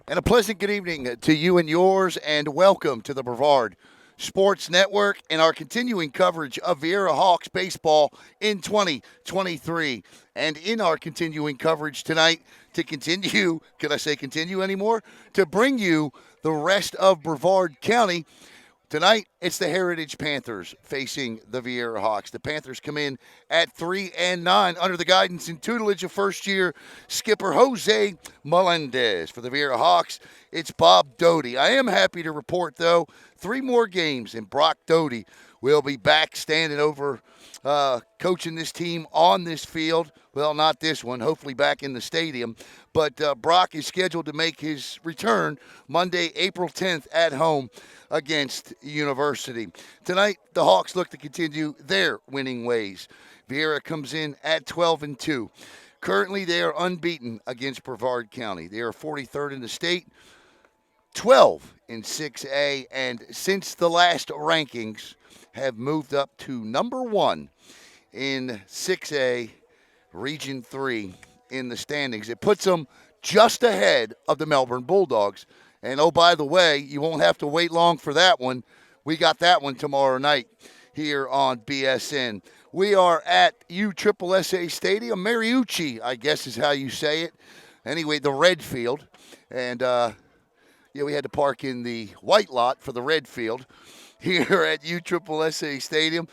And a pleasant good evening to you and yours, and welcome to the Brevard Sports Network and our continuing coverage of Viera Hawks baseball in 2023. And in our continuing coverage tonight, to continue, could I say continue anymore? To bring you the rest of Brevard County. Tonight, it's the Heritage Panthers facing the Viera Hawks. The Panthers come in at 3-9 under the guidance and tutelage of first-year skipper Jose Melendez. For the Viera Hawks, it's Bob Doty. I am happy to report, though, 3 more games, and Brock Doty will be back standing over coaching this team on this field. Well, not this one, hopefully back in the stadium. But Brock is scheduled to make his return Monday, April 10th at home against University. Tonight, the Hawks look to continue their winning ways. Viera comes in at 12-2. Currently, they are unbeaten against Brevard County. They are 43rd in the state, 12 in 6A, and since the last rankings, have moved up to number 1 in 6A, Region 3 in the standings. It puts them just ahead of the Melbourne Bulldogs. And oh, by the way, you won't have to wait long for that one. We got that one tomorrow night here on BSN. We are at USSSA Stadium. Mariucci, I guess is how you say it. Anyway, the red field. And, we had to park in the white lot for the red field here at USSSA Stadium.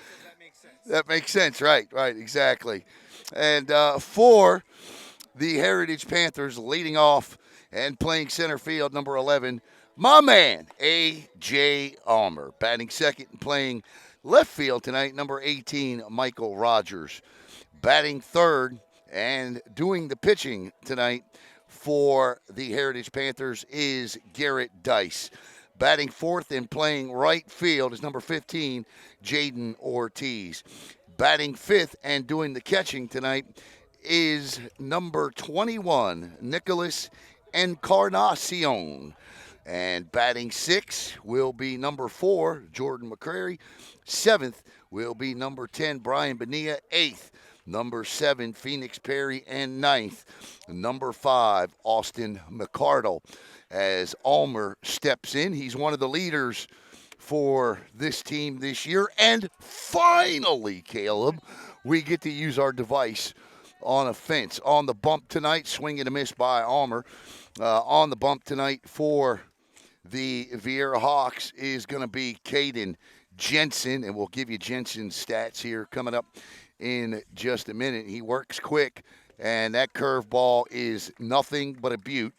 That makes sense, right, exactly. And for the Heritage Panthers, leading off and playing center field, number 11, my man, A.J. Almer. Batting second and playing left field tonight, number 18, Michael Rogers. Batting third and doing the pitching tonight for the Heritage Panthers is Garrett Dice. Batting fourth and playing right field is number 15, Jaden Ortiz. Batting fifth and doing the catching tonight is number 21, Nicholas Encarnacion. And batting sixth will be number 4, Jordan McCrary. Seventh will be number 10, Brian Bonilla. Eighth, number 7, Phoenix Perry. And ninth, number 5, Austin McCardle. As Almer steps in, he's one of the leaders for this team this year. And finally, Caleb, we get to use our device on a fence. On the bump tonight, swing and a miss by Almer. On the bump tonight for the Viera Hawks is going to be Caden Jensen, and we'll give you Jensen's stats here coming up in just a minute. He works quick, and that curveball is nothing but a beaut,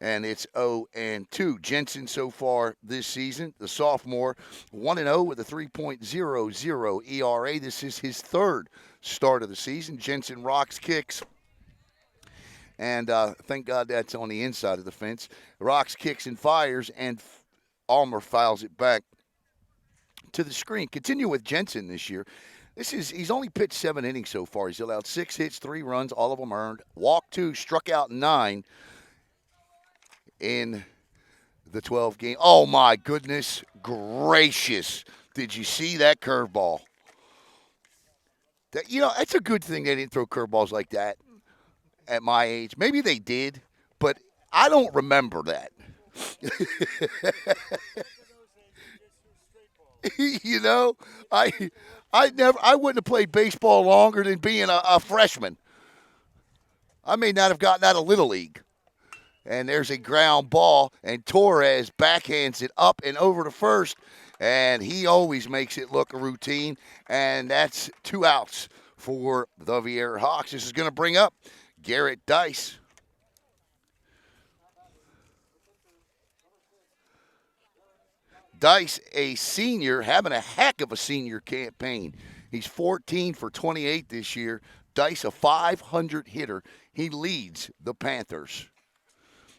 and it's 0-2. Jensen so far this season, the sophomore, 1-0 with a 3.00 ERA. This is his third start of the season. Jensen rocks, kicks, and thank God that's on the inside of the fence. Rocks, kicks, and fires, and Almer fouls it back to the screen. Continue with Jensen this year. He's only pitched 7 innings so far. He's allowed 6 hits, 3 runs, all of them earned. Walked 2, struck out 9 in the 12 game. Oh, my goodness gracious. Did you see that curveball? That's a good thing they didn't throw curveballs like that at my age. Maybe they did, but I don't remember that. I wouldn't have played baseball longer than being a freshman. I may not have gotten out of Little League. And there's a ground ball, and Torres backhands it up and over to first, and he always makes it look a routine, and that's 2 outs for the Viera Hawks. This is going to bring up Garrett Dice. Dice, a senior, having a heck of a senior campaign. He's 14 for 28 this year. Dice, a 500 hitter. He leads the Panthers.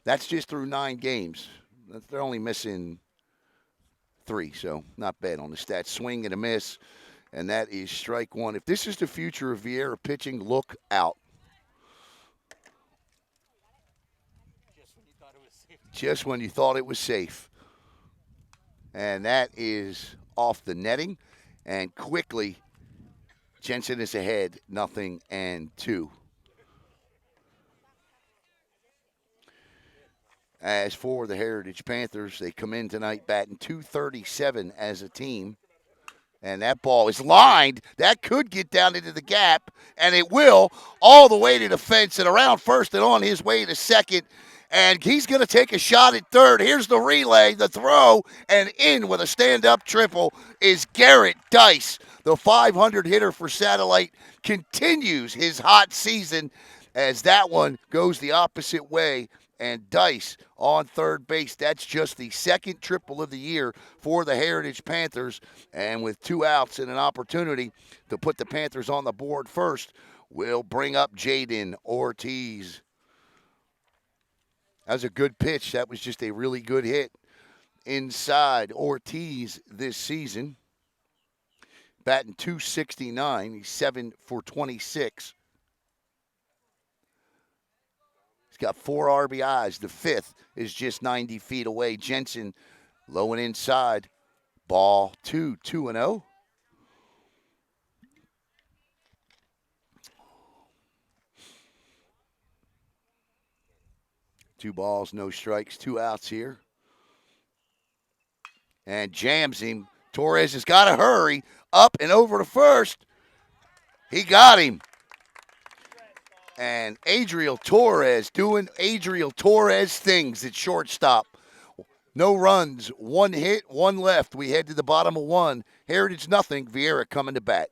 That's just through 9 games. They're only missing 3, so not bad on the stats. Swing and a miss, and that is strike 1. If this is the future of Viera pitching, look out. Just when you thought it was safe. And that is off the netting. And quickly, Jensen is ahead, 0-2. As for the Heritage Panthers, they come in tonight batting .237 as a team. And that ball is lined. That could get down into the gap, and it will, all the way to the fence and around first and on his way to second. And he's going to take a shot at third. Here's the relay, the throw, and in with a stand-up triple is Garrett Dice. The 500 hitter for Satellite continues his hot season as that one goes the opposite way. And Dice on third base. That's just the second triple of the year for the Heritage Panthers. And with 2 outs and an opportunity to put the Panthers on the board first, we'll bring up Jaden Ortiz. That was a good pitch. That was just a really good hit inside. Ortiz this season, batting .269. He's 7 for 26. He's got 4 RBIs. The 5th is just 90 feet away. Jensen low and inside. Ball 2-0. 2 balls, no strikes, 2 outs here. And jams him. Torres has got to hurry up and over to first. He got him. And Adriel Torres doing Adriel Torres things at shortstop. No runs, 1 hit, 1 left. We head to the bottom of 1. Heritage nothing. Viera coming to bat.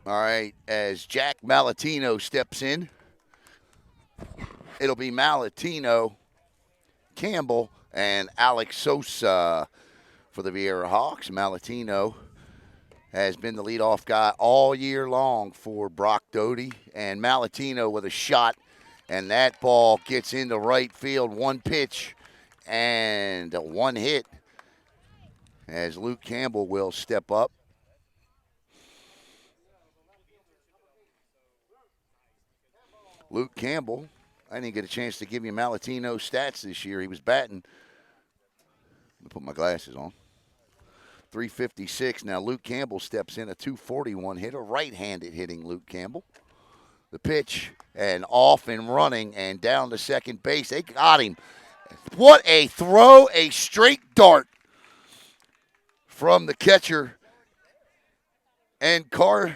All right, as Jack Malatino steps in, it'll be Malatino, Campbell, and Alex Sosa for the Viera Hawks. Malatino has been the leadoff guy all year long for Brock Doty. And Malatino with a shot, and that ball gets into right field. 1 pitch and 1 hit as Luke Campbell will step up. Luke Campbell, I didn't get a chance to give you Malatino's stats this year. He was batting. Let me put my glasses on. .356. Now Luke Campbell steps in, a .241 hitter, right-handed hitting Luke Campbell. The pitch and off and running and down to second base. They got him. What a throw, a straight dart from the catcher and Carcione,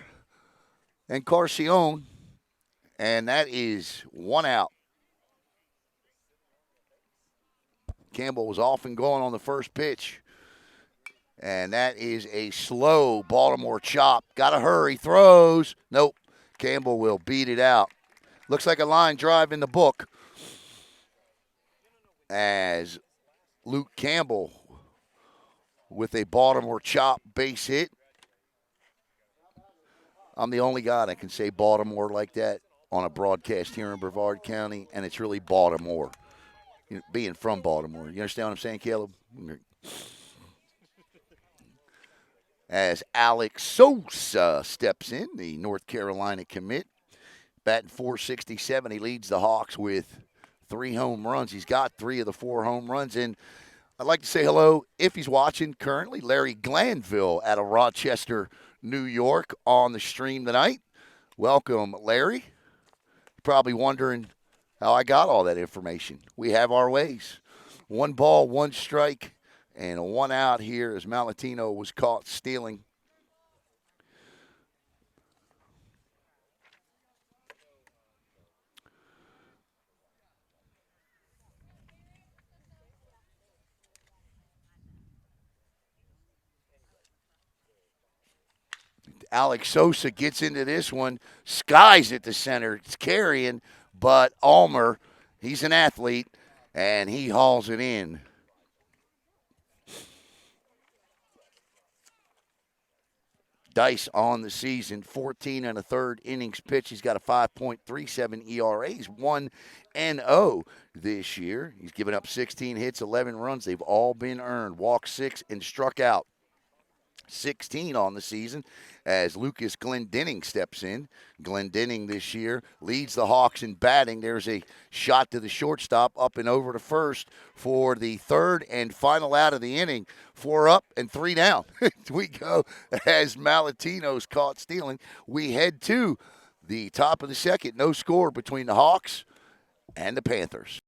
and that is one out. Campbell was off and going on the first pitch, and that is a slow Baltimore chop. Got to hurry. Throws. Nope. Campbell will beat it out. Looks like a line drive in the book as Luke Campbell with a Baltimore chop base hit. I'm the only guy that can say Baltimore like that on a broadcast here in Brevard County, and it's really Baltimore. You know, being from Baltimore. You understand what I'm saying, Caleb? As Alex Sosa steps in, the North Carolina commit, batting .467. He leads the Hawks with 3 home runs. He's got 3 of the 4 home runs. And I'd like to say hello, if he's watching currently, Larry Glanville out of Rochester, New York, on the stream tonight. Welcome, Larry. You're probably wondering how I got all that information. We have our ways. 1 ball, 1 strike, and 1 out here as Malatino was caught stealing. Alex Sosa gets into this one, skies at the center. It's carrying, but Ulmer, he's an athlete, and he hauls it in. Dice on the season, 14 and a third innings pitched. He's got a 5.37 ERA. He's 1-0 this year. He's given up 16 hits, 11 runs. They've all been earned. Walked 6 and struck out 16 on the season as Lucas Glendening steps in. Glendening this year leads the Hawks in batting. There's a shot to the shortstop, up and over to first for the third and final out of the inning. 4 up and 3 down. We go as Malatino's caught stealing. We head to the top of the second. No score between the Hawks and the Panthers.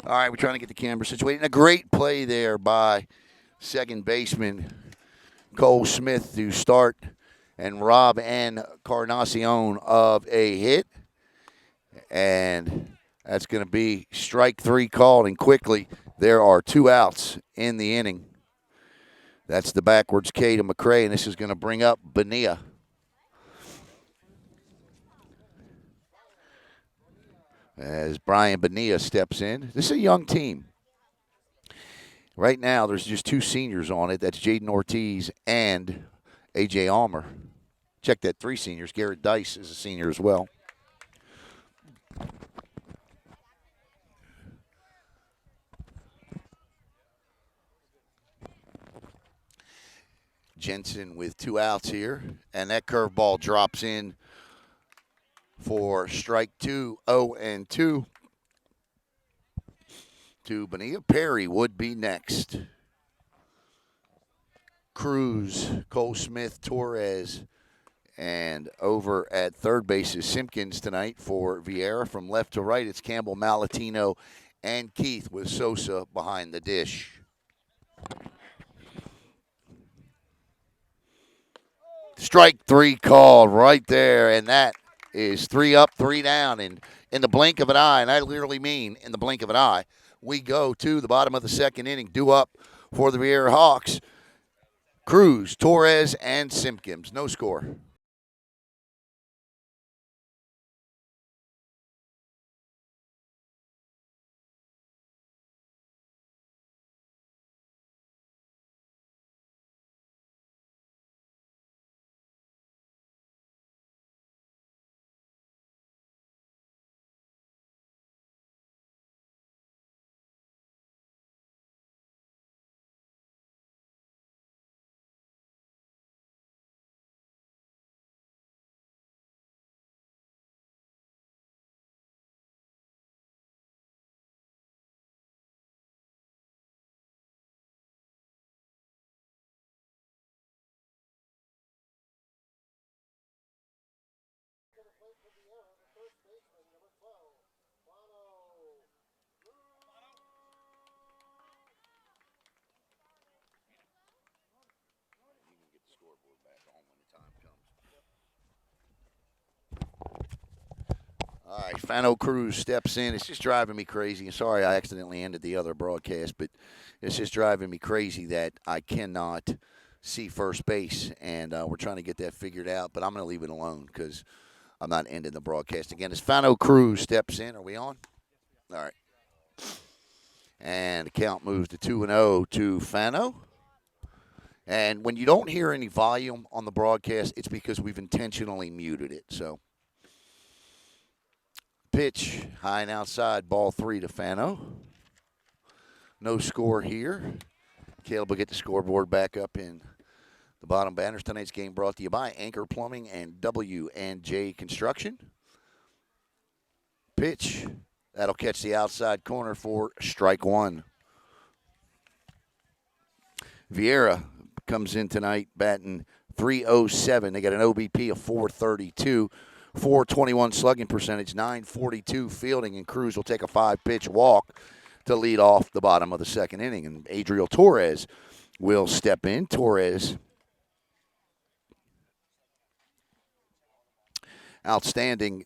All right, we're trying to get the camera situated. And a great play there by second baseman Cole Smith to start and rob Encarnacion of a hit. And that's going to be strike three called. And quickly, there are 2 outs in the inning. That's the backwards K to McCray, and this is going to bring up Bonilla. As Brian Bonilla steps in. This is a young team. Right now, there's just 2 seniors on it. That's Jaden Ortiz and A.J. Almer. Check that, 3 seniors. Garrett Dice is a senior as well. Jensen with 2 outs here, and that curveball drops in for strike 2, 0-2 to Bonilla. Perry would be next. Cruz, Cole Smith, Torres, and over at third base is Simpkins tonight for Viera. From left to right, it's Campbell, Malatino, and Keith with Sosa behind the dish. Strike 3 called right there, and that is 3 up, 3 down. And in the blink of an eye, and I literally mean in the blink of an eye, we go to the bottom of the second inning, due up for the Viera Hawks. Cruz, Torres, and Simpkins. No score. All right, Fano Cruz steps in. It's just driving me crazy. Sorry I accidentally ended the other broadcast, but it's just driving me crazy that I cannot see first base, and we're trying to get that figured out, but I'm going to leave it alone because I'm not ending the broadcast again. As Fano Cruz steps in, are we on? All right. And the count moves to 2-0 to Fano. And when you don't hear any volume on the broadcast, it's because we've intentionally muted it. So, pitch, high and outside, ball 3 to Fano. No score here. Caleb will get the scoreboard back up in the bottom banners. Tonight's game brought to you by Anchor Plumbing and W&J Construction. Pitch, that'll catch the outside corner for strike 1. Viera comes in tonight batting .307. They got an OBP of .432, .421 slugging percentage, .942 fielding, and Cruz will take a 5-pitch walk to lead off the bottom of the second inning. And Adriel Torres will step in. Torres, outstanding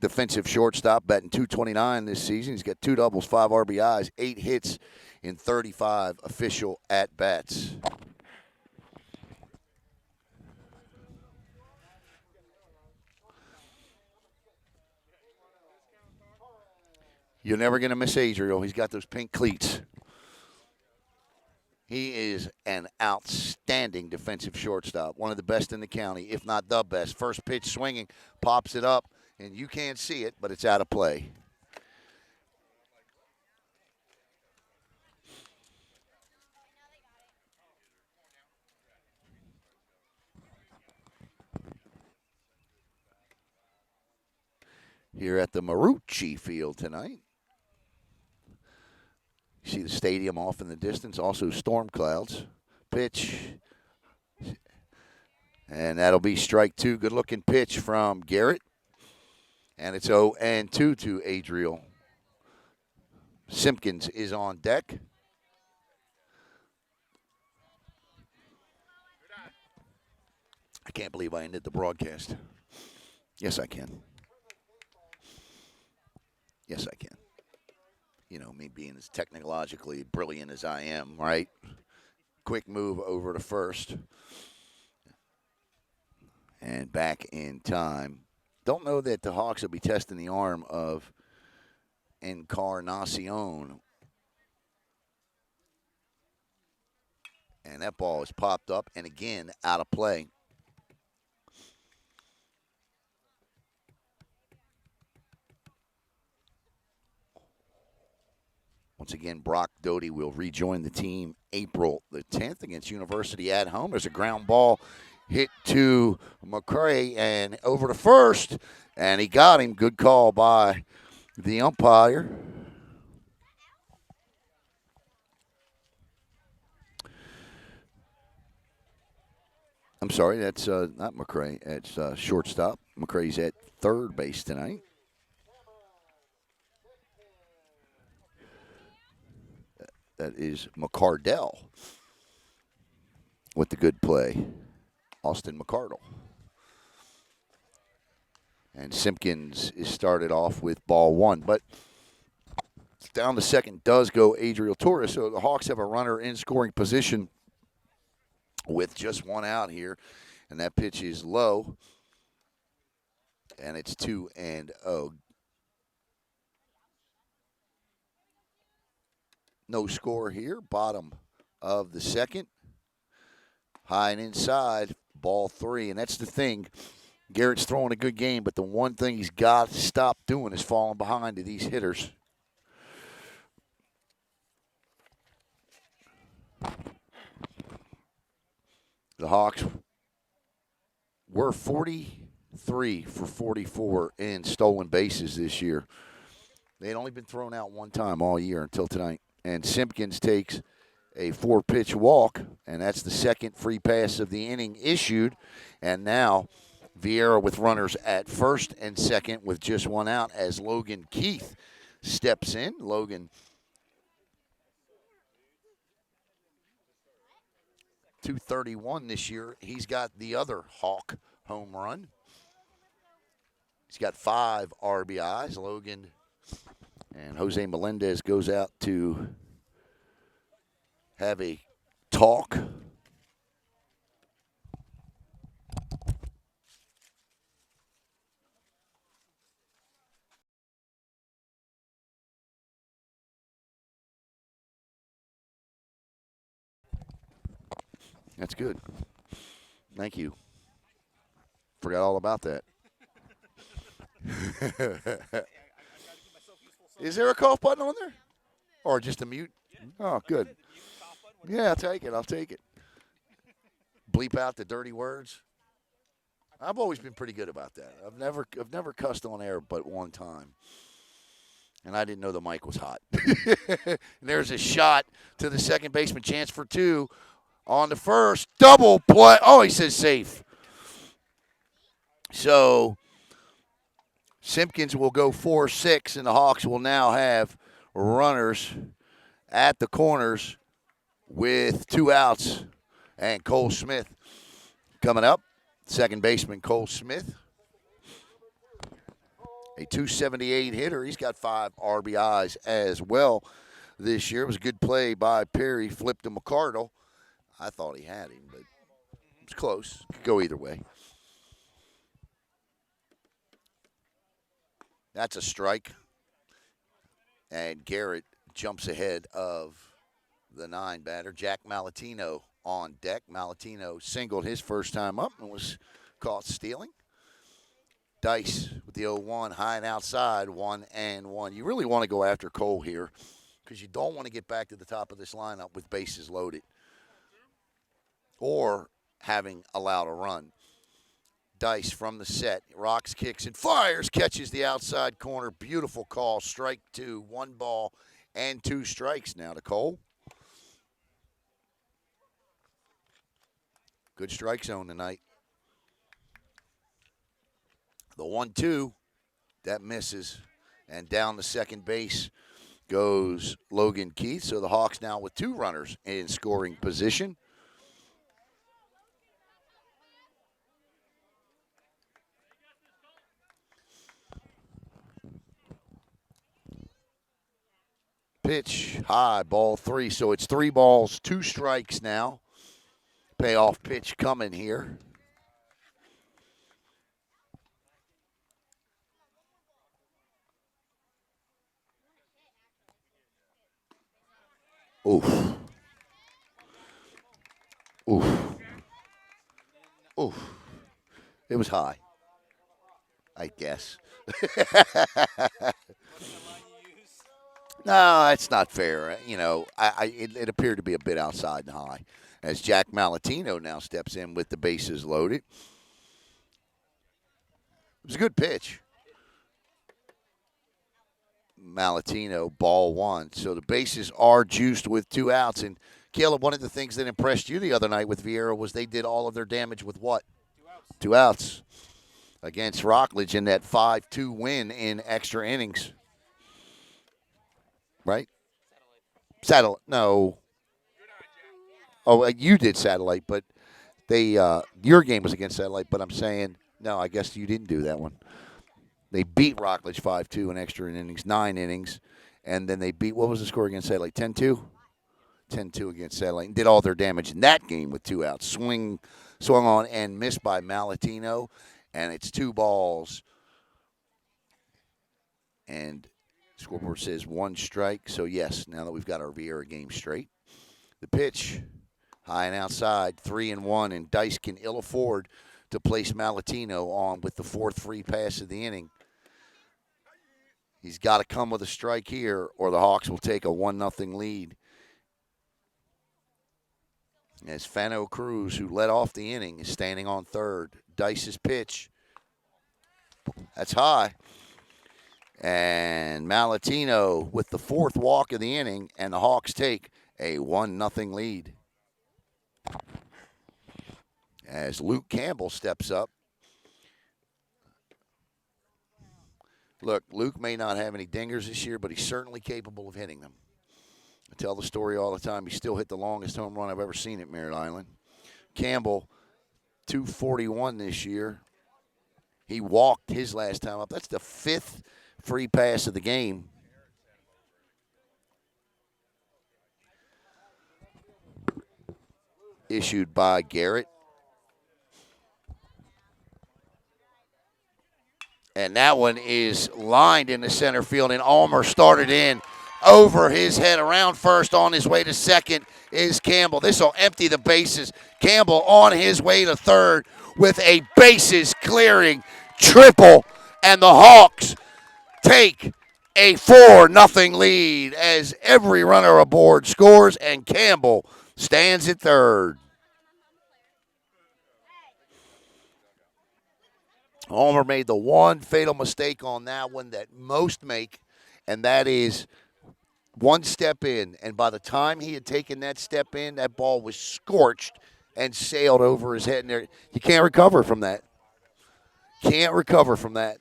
defensive shortstop, batting .229 this season. He's got 2 doubles, 5 RBIs, 8 hits in 35 official at-bats. You're never going to miss Adriel. He's got those pink cleats. He is an outstanding defensive shortstop, one of the best in the county, if not the best. First pitch swinging, pops it up, and you can't see it, but it's out of play. Here at the Marucci Field tonight. You see the stadium off in the distance, also storm clouds. Pitch. And that'll be strike 2. Good-looking pitch from Garrett. And it's 0-2 to Adriel. Simpkins is on deck. I can't believe I ended the broadcast. Yes, I can. Yes, I can. You know, me being as technologically brilliant as I am, right? Quick move over to first. And back in time. Don't know that the Hawks will be testing the arm of Encarnacion. And that ball is popped up and again out of play. Once again, Brock Doty will rejoin the team April the 10th against University at home. There's a ground ball hit to McCray and over to first, and he got him. Good call by the umpire. I'm sorry, that's not McCray. It's shortstop. McCray's at third base tonight. That is McCardell with the good play. Austin McCardell. And Simpkins is started off with ball one. But down the second does go Adriel Torres. So the Hawks have a runner in scoring position with just one out here. And that pitch is low. And it's 2-0. No score here. Bottom of the second. High and inside. Ball three. And that's the thing. Garrett's throwing a good game, but the one thing he's got to stop doing is falling behind to these hitters. The Hawks were 43 for 44 in stolen bases this year. They'd only been thrown out one time all year until tonight. And Simpkins takes a 4-pitch walk, and that's the second free pass of the inning issued. And now Viera with runners at first and second with just one out as Logan Keith steps in. Logan, .231 this year. He's got the other Hawk home run. He's got 5 RBIs. Logan and Jose Melendez goes out to have a talk. That's good. Thank you. Forgot all about that. Is there a cough button on there? Or just a mute? Oh, good. Yeah, I'll take it. I'll take it. Bleep out the dirty words. I've always been pretty good about that. I've never cussed on air but one time. And I didn't know the mic was hot. There's a shot to the second baseman, chance for 2 on the first. Double play. Oh, he says safe. So Simpkins will go 4-6, and the Hawks will now have runners at the corners with 2 outs. And Cole Smith coming up. Second baseman Cole Smith. A .278 hitter. He's got 5 RBIs as well this year. It was a good play by Perry. Flipped to McCardle. I thought he had him, but it was close. Could go either way. That's a strike. And Garrett jumps ahead of the 9 batter. Jack Malatino on deck. Malatino singled his first time up and was caught stealing. Dice with the 0-1, high and outside, 1-1. You really want to go after Cole here because you don't want to get back to the top of this lineup with bases loaded or having allowed a run. Dice from the set, rocks, kicks, and fires, catches the outside corner. Beautiful call, strike 2, 1 ball and 2 strikes now to Cole. Good strike zone tonight. The 1-2, that misses. And down the second base goes Logan Keith. So the Hawks now with 2 runners in scoring position. Pitch high, ball 3. So it's 3 balls, 2 strikes now. Payoff pitch coming here. Oof. Oof. Oof. It was high, I guess. No, that's not fair. It appeared to be a bit outside and high. As Jack Malatino now steps in with the bases loaded. It was a good pitch. Malatino, ball 1. So the bases are juiced with 2 outs. And Caleb, one of the things that impressed you the other night with Viera was they did all of their damage with what? 2 outs against Rockledge in that 5-2 win in extra innings. Right? Satellite. No. Oh, you did Satellite, but they your game was against Satellite. But I'm saying, no, I guess you didn't do that one. They beat Rockledge 5-2 in extra innings, 9 innings. And then they beat, what was the score against Satellite? 10-2? 10-2 against Satellite. And did all their damage in that game with 2 outs. Swung on and missed by Malatino. And it's 2 balls. And scoreboard says 1 strike. So, yes, now that we've got our Viera game straight. The pitch, high and outside, 3-1. And Dice can ill afford to place Malatino on with the 4th free pass of the inning. He's got to come with a strike here, or the Hawks will take a 1-0 lead. As Fano Cruz, who led off the inning, is standing on third. Dice's pitch. That's high. And Malatino with the 4th walk of the inning, and the Hawks take a 1-0 lead. As Luke Campbell steps up. Look, Luke may not have any dingers this year, but he's certainly capable of hitting them. I tell the story all the time. He still hit the longest home run I've ever seen at Merritt Island. Campbell, 241 this year. He walked his last time up. That's the 5th free pass of the game. Issued by Garrett. And that one is lined into center field, and Ulmer started in over his head around first. On his way to second is Campbell. This will empty the bases. Campbell on his way to third with a bases clearing triple, and the Hawks take a 4-0 lead as every runner aboard scores, and Campbell stands at third. Homer made the one fatal mistake on that one that most make, and that is one step in. And by the time he had taken that step in, that ball was scorched and sailed over his head. And there, you can't recover from that. Can't recover from that.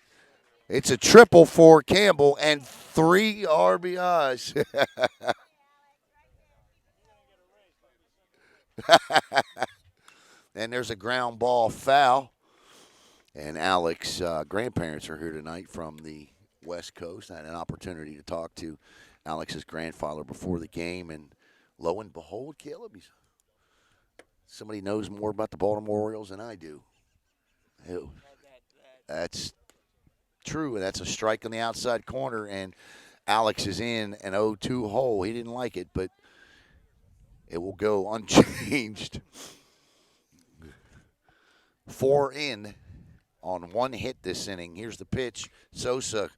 It's a triple for Campbell and 3 RBIs. And there's a ground ball foul. And Alex, grandparents are here tonight from the West Coast. I had an opportunity to talk to Alex's grandfather before the game, and lo and behold, Caleb, somebody knows more about the Baltimore Orioles than I do. That's true, and that's a strike on the outside corner, and Alex is in an 0-2 hole. He didn't like it, but it will go unchanged. 4 in on 1 hit this inning. Here's the pitch. Sosa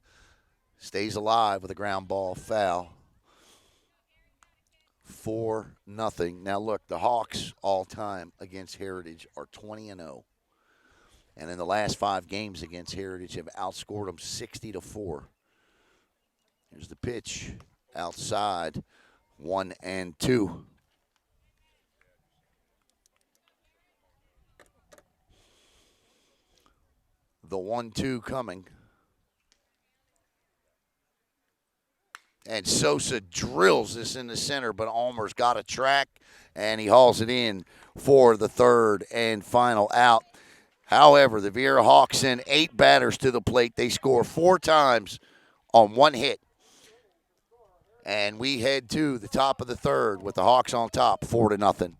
stays alive with a ground ball foul. 4-0. Now look, the Hawks all time against Heritage are 20-0. And in the last 5 games against Heritage have outscored them 60-4. Here's the pitch. Outside. 1-2. The 1-2 coming. And Sosa drills this in the center, but Ulmer's got a track, and he hauls it in for the third and final out. However, the Viera Hawks send 8 batters to the plate. They score 4 times on 1 hit. And we head to the top of the third with the Hawks on top, 4-0.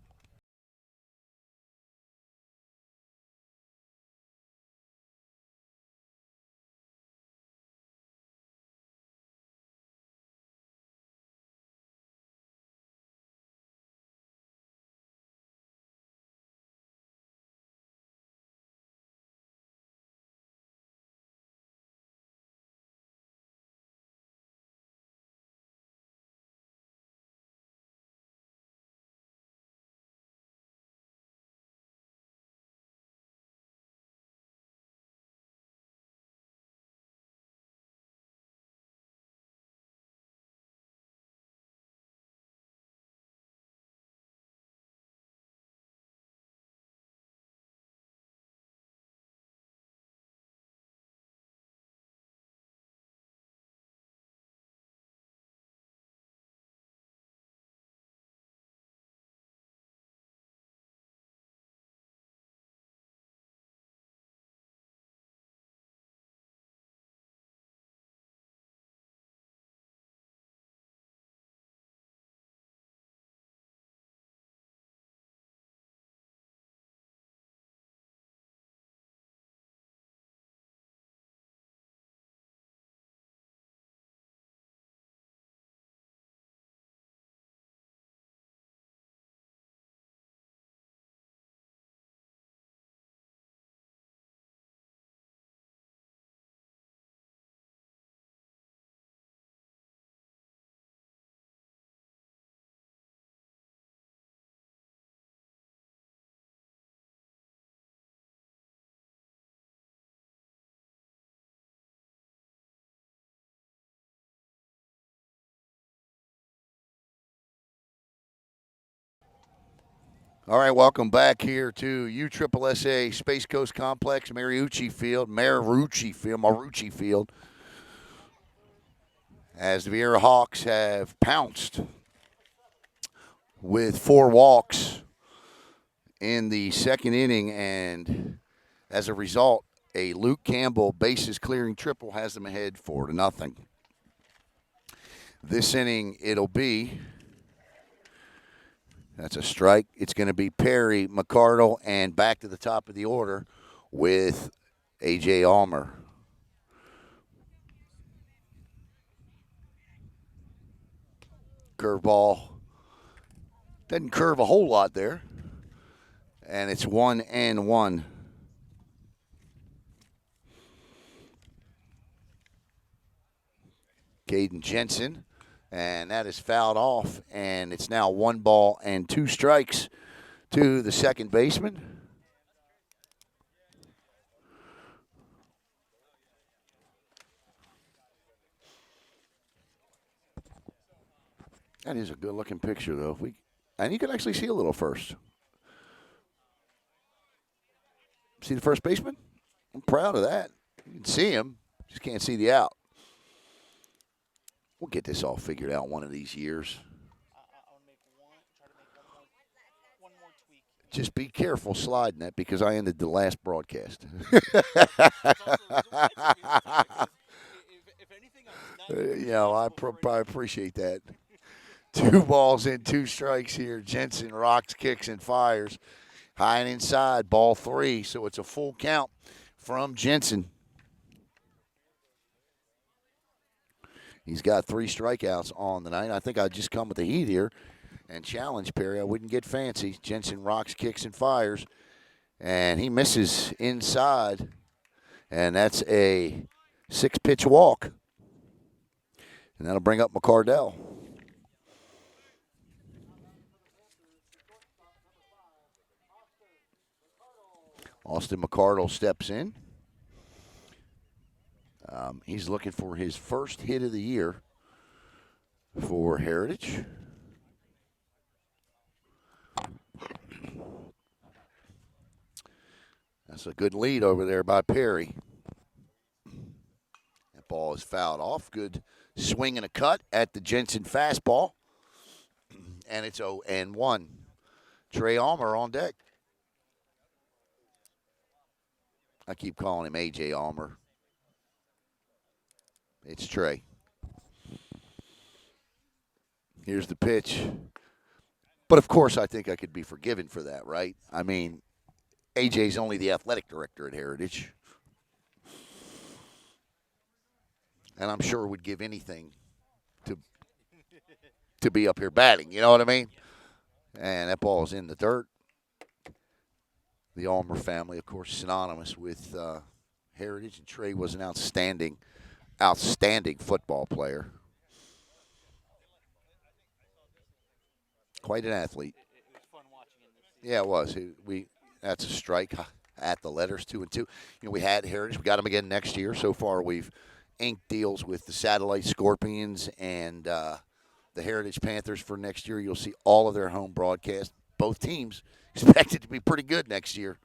All right, welcome back here to USSSA Space Coast Complex, Marucci Field, as the Viera Hawks have pounced with 4 walks in the second inning, and as a result, a Luke Campbell bases clearing triple has them ahead 4-0. This inning, it'll be, that's a strike. It's going to be Perry, McCardle, and back to the top of the order with A.J. Ulmer. Curveball. Doesn't curve a whole lot there. And it's 1-1. Caden Jensen. And that is fouled off. And it's now 1 ball and 2 strikes to the second baseman. That is a good-looking picture, though. And you can actually see a little first. See the first baseman? I'm proud of that. You can see him, just can't see the out. We'll get this all figured out one of these years. I'll make try to make one more tweak. Just be careful sliding that because I ended the last broadcast. If anything, I'm I appreciate that. 2 balls and 2 strikes here. Jensen rocks, kicks, and fires. High and inside, ball 3. So it's a full count from Jensen. He's got 3 strikeouts on the night. I think I'd just come with the heat here and challenge Perry. I wouldn't get fancy. Jensen rocks, kicks, and fires. And he misses inside. And that's a 6-pitch walk. And that'll bring up McCardell. Austin McCardell steps in. He's looking for his first hit of the year for Heritage. That's a good lead over there by Perry. That ball is fouled off. Good Swing and a cut at the Jensen fastball. And it's 0-1. Trey Almer on deck. I keep calling him A.J. Almer. It's Trey. Here's the pitch. But of course, I think I could be forgiven for that, right? I mean, AJ's only the athletic director at Heritage. And I'm sure would give anything to be up here batting. You know what I mean? And that ball is in the dirt. The Almer family, of course, synonymous with Heritage. And Trey was an outstanding football player. Quite an athlete. It was fun watching him this season. Yeah, it was. That's a strike at the letters, 2-2. We had Heritage. We got them again next year. So far, we've inked deals with the Satellite Scorpions and the Heritage Panthers for next year. You'll see all of their home broadcasts. Both teams expected to be pretty good next year.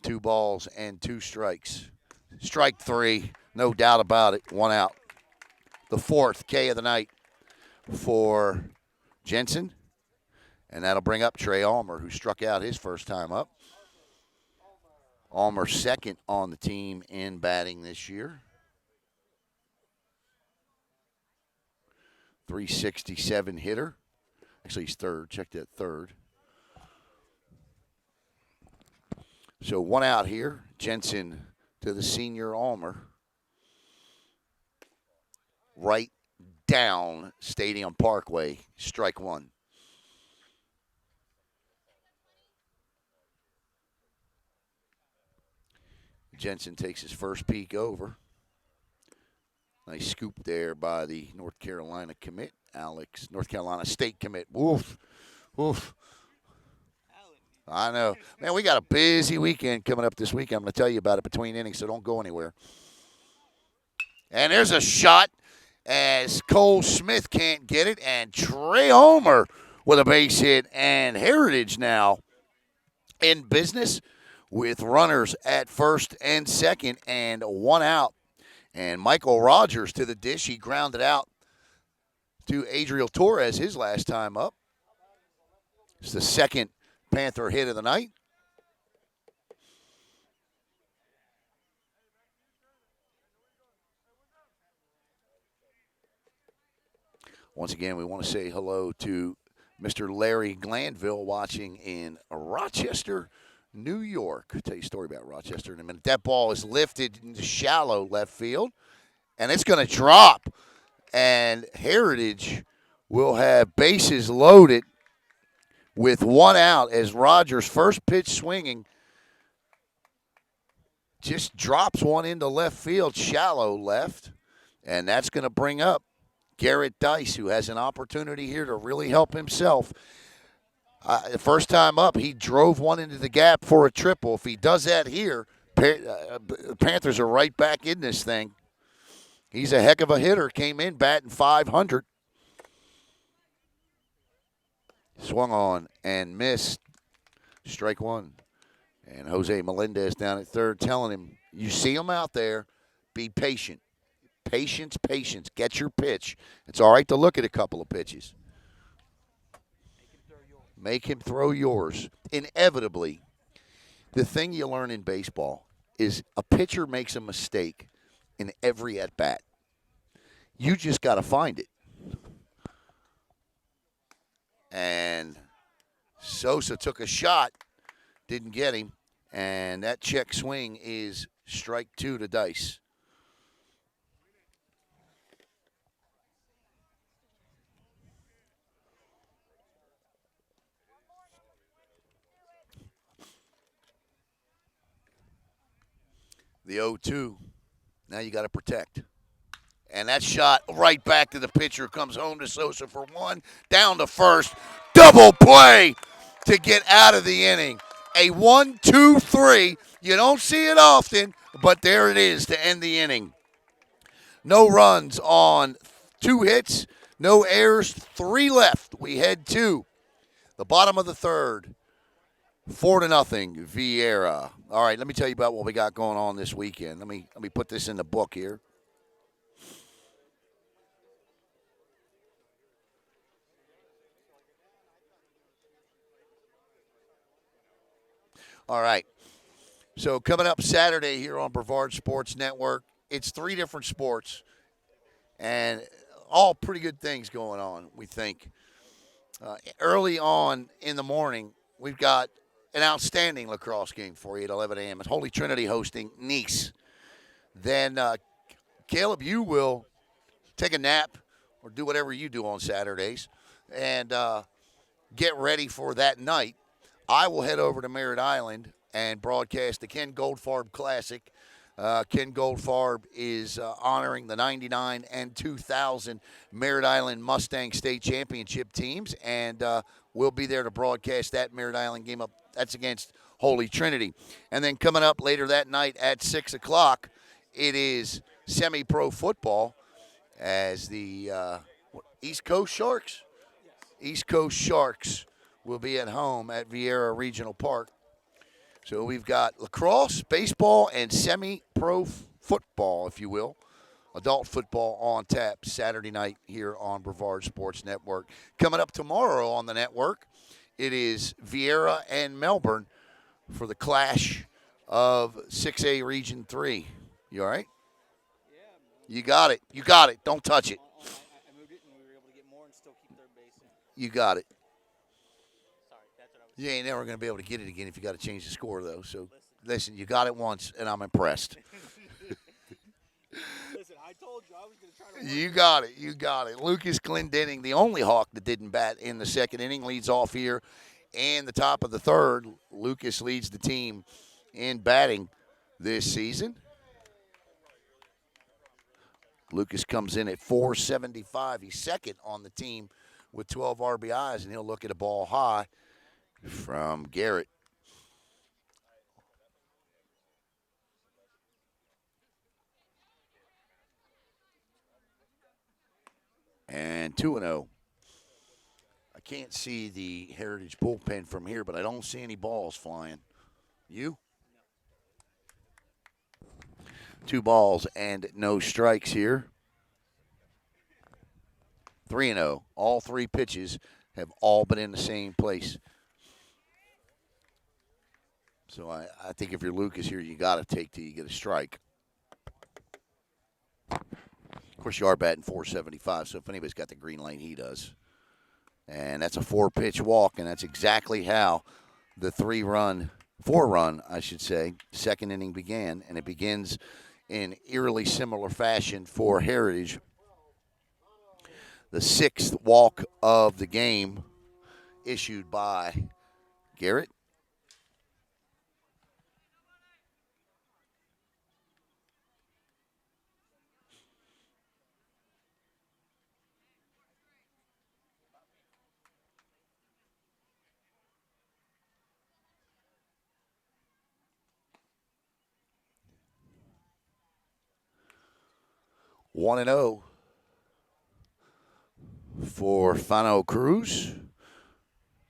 2 balls and 2 strikes. Strike 3, no doubt about it. 1 out. The 4th K of the night for Jensen. And that'll bring up Trey Almer, who struck out his first time up. Almer second on the team in batting this year. 367 hitter. Actually, he's third. Check that, third. So 1 out here. Jensen to the senior Almer. Right down Stadium Parkway. Strike 1. Jensen takes his first peek over. Nice scoop there by the North Carolina commit, Alex. North Carolina State commit. Woof. Woof. I know. Man, we got a busy weekend coming up this week. I'm going to tell you about it between innings, so don't go anywhere. And there's a shot as Cole Smith can't get it, and Trey Almer with a base hit, and Heritage now in business with runners at first and second and 1 out. And Michael Rogers to the dish. He grounded out to Adriel Torres his last time up. It's the second Panther hit of the night. Once again, we want to say hello to Mr. Larry Glanville watching in Rochester, New York. I'll tell you a story about Rochester in a minute. That ball is lifted into shallow left field, and it's going to drop. And Heritage will have bases loaded with 1 out as Rogers' first pitch swinging just drops one into left field, shallow left. And that's going to bring up Garrett Dice, who has an opportunity here to really help himself. The first time up, he drove one into the gap for a triple. If he does that here, the Panthers are right back in this thing. He's a heck of a hitter. Came in batting .500. Swung on and missed. Strike 1. And Jose Melendez down at third telling him, you see him out there, be patient. Patience, patience. Get your pitch. It's all right to look at a couple of pitches. Make him throw yours. Inevitably, the thing you learn in baseball is a pitcher makes a mistake in every at-bat. You just got to find it. And Sosa took a shot, didn't get him, and that check swing is strike 2 to Dice. The 0-2. Now you got to protect. And that shot right back to the pitcher. Comes home to Sosa for 1. Down to first. Double play to get out of the inning. A 1-2-3. You don't see it often, but there it is to end the inning. No runs on 2 hits. No errors. 3 left. We head to the bottom of the third. 4-0, Viera. All right, let me tell you about what we got going on this weekend. Let me put this in the book here. All right. So coming up Saturday here on Brevard Sports Network, it's three different sports and all pretty good things going on, we think. Early on in the morning, we've got an outstanding lacrosse game for you at 11 a.m. It's Holy Trinity hosting Nice. Then, Caleb, you will take a nap or do whatever you do on Saturdays and get ready for that night. I will head over to Merritt Island and broadcast the Ken Goldfarb Classic. Ken Goldfarb is honoring the 99 and 2000 Merritt Island Mustang State Championship teams, and we'll be there to broadcast that Merritt Island game up. That's against Holy Trinity. And then coming up later that night at 6 o'clock, it is semi-pro football as the East Coast Sharks. Yes. East Coast Sharks will be at home at Viera Regional Park. So we've got lacrosse, baseball, and semi-pro football, if you will. Adult football on tap Saturday night here on Brevard Sports Network. Coming up tomorrow on the network, it is Viera and Melbourne for the clash of 6A Region 3. You all right? Yeah. You got it. You got it. Don't touch it. I moved it, and we were able to get more and still keep third base in. You got it. Sorry, that's what I was. You ain't never going to be able to get it again if you got to change the score, though. So, Listen. listen, you got it once, and I'm impressed. Listen, I told you I was going to try to. You got it. You got it. Lucas Glendenning, the only Hawk that didn't bat in the second inning, leads off here. And the top of the third, Lucas leads the team in batting this season. Lucas comes in at 475. He's second on the team with 12 RBIs, and he'll look at a ball high from Garrett. And 2-0. I can't see the Heritage bullpen from here, but I don't see any balls flying. You? Two balls and no strikes here. 3-0. All three pitches have all been in the same place. So I think if you're Lucas here, you got to take till you get a strike. Of course, you are batting 475, so if anybody's got the green light, he does. And that's a four-pitch walk, and that's exactly how the four-run, I should say, second inning began, and it begins in eerily similar fashion for Heritage. The sixth walk of the game issued by Garrett. One and 0 for Fano Cruz.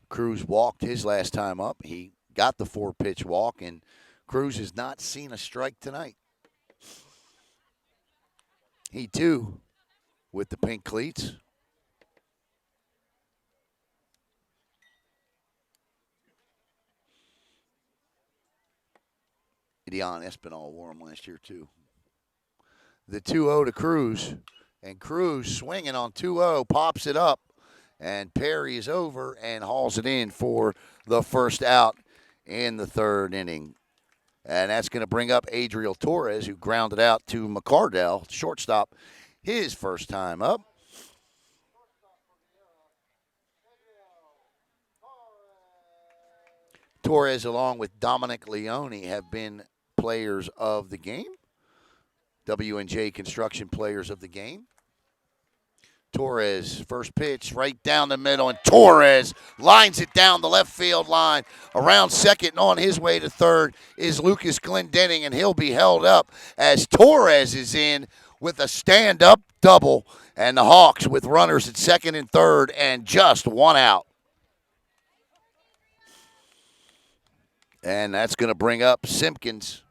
Cruz walked his last time up. He got the four-pitch walk, and Cruz has not seen a strike tonight. He, too, with the pink cleats. Dion Espinal wore him last year, too. The 2-0 to Cruz, and Cruz swinging on 2-0, pops it up, and Perry is over and hauls it in for the first out in the third inning. And that's going to bring up Adriel Torres, who grounded out to McCardell, shortstop, his first time up. Torres, along with Dominic Leone, have been players of the game. W&J Construction players of the game. Torres, first pitch right down the middle, and Torres lines it down the left field line. Around second and on his way to third is Lucas Glendenning, and he'll be held up as Torres is in with a stand-up double, and the Hawks with runners at second and third and just one out. And that's going to bring up Simpkins.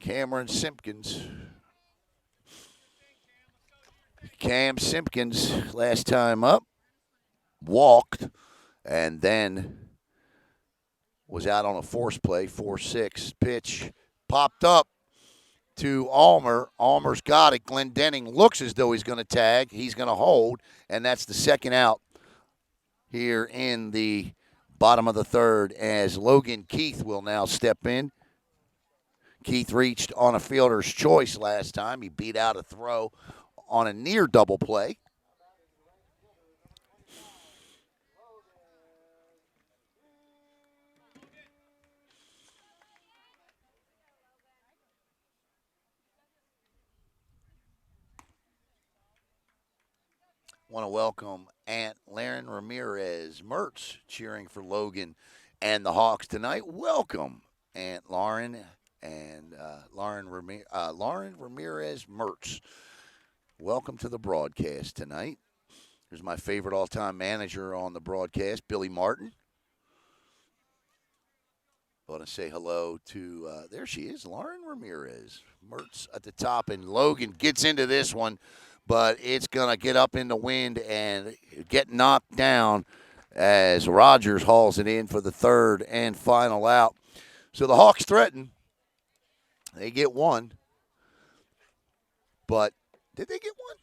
Cameron Simpkins. Cam Simpkins, last time up, walked and then was out on a force play, 4-6 pitch, popped up to Almer. Almer's got it. Glendenning looks as though he's going to tag. He's going to hold, and that's the second out here in the bottom of the third as Logan Keith will now step in. Keith reached on a fielder's choice last time. He beat out a throw on a near double play. Want to welcome Aunt Lauren Ramirez Mertz cheering for Logan and the Hawks tonight. Welcome, Aunt Lauren and Lauren Ramirez Mertz. Welcome to the broadcast tonight. Here's my favorite all-time manager on the broadcast, Billy Martin. I want to say hello to, there she is, Lauren Ramirez. Mertz at the top, and Logan gets into this one, but it's going to get up in the wind and get knocked down as Rogers hauls it in for the third and final out. So the Hawks threaten. They get one, but did they get one?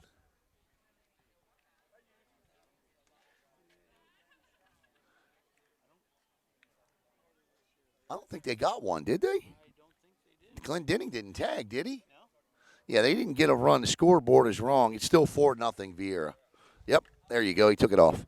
I don't think they got one, did they? I don't think they did. Glendenning didn't tag, did he? No. Yeah, they didn't get a run. The scoreboard is wrong. It's still 4-0 Viera. Yep, there you go. He took it off.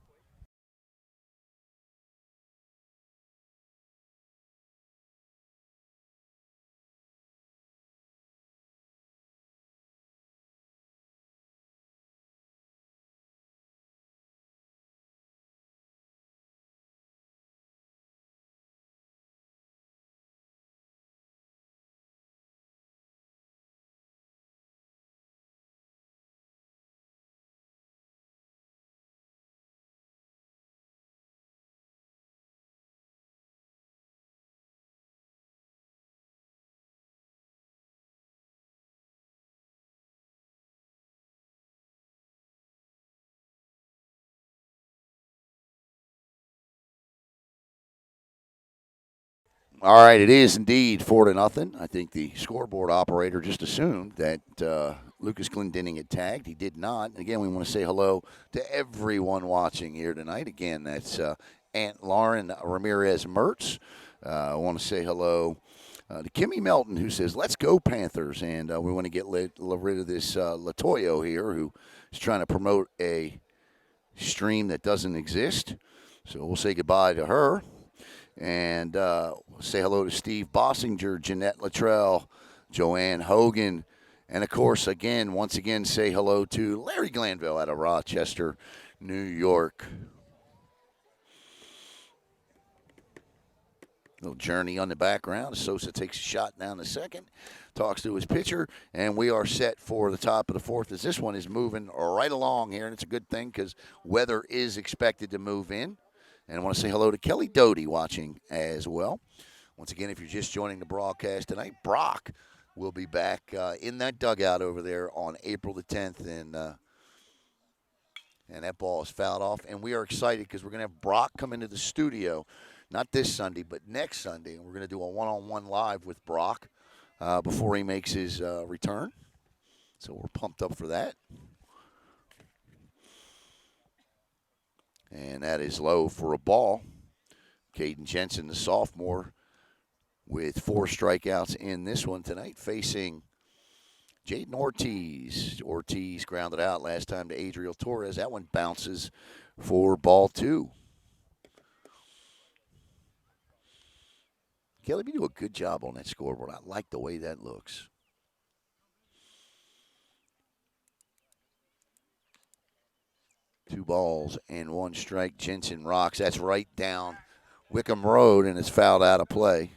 All right, it is indeed 4-0. I think the scoreboard operator just assumed that Lucas Glendenning had tagged. He did not. Again, we want to say hello to everyone watching here tonight. Again, that's Aunt Lauren Ramirez Mertz. I want to say hello to Kimmy Melton, who says, "Let's go Panthers," and we want to get rid of this Latoyo here, who is trying to promote a stream that doesn't exist. So we'll say goodbye to her. And say hello to Steve Bossinger, Jeanette Luttrell, Joanne Hogan, and of course, once again, say hello to Larry Glanville out of Rochester, New York. Little journey on the background. Sosa takes a shot down the second, talks to his pitcher, and we are set for the top of the fourth as this one is moving right along here, and it's a good thing because weather is expected to move in. And I want to say hello to Kelly Doty watching as well. Once again, if you're just joining the broadcast tonight, Brock will be back in that dugout over there on April the 10th, and that ball is fouled off. And we are excited because we're going to have Brock come into the studio, not this Sunday, but next Sunday, and we're going to do a one-on-one live with Brock before he makes his return. So we're pumped up for that. And that is low for a ball. Caden Jensen, the sophomore, with 4 strikeouts in this one tonight, facing Jaden Ortiz. Ortiz grounded out last time to Adriel Torres. That one bounces for ball 2. Kelly, you do a good job on that scoreboard. I like the way that looks. Two balls and 1 strike. Jensen rocks. That's right down Wickham Road, and it's fouled out of play.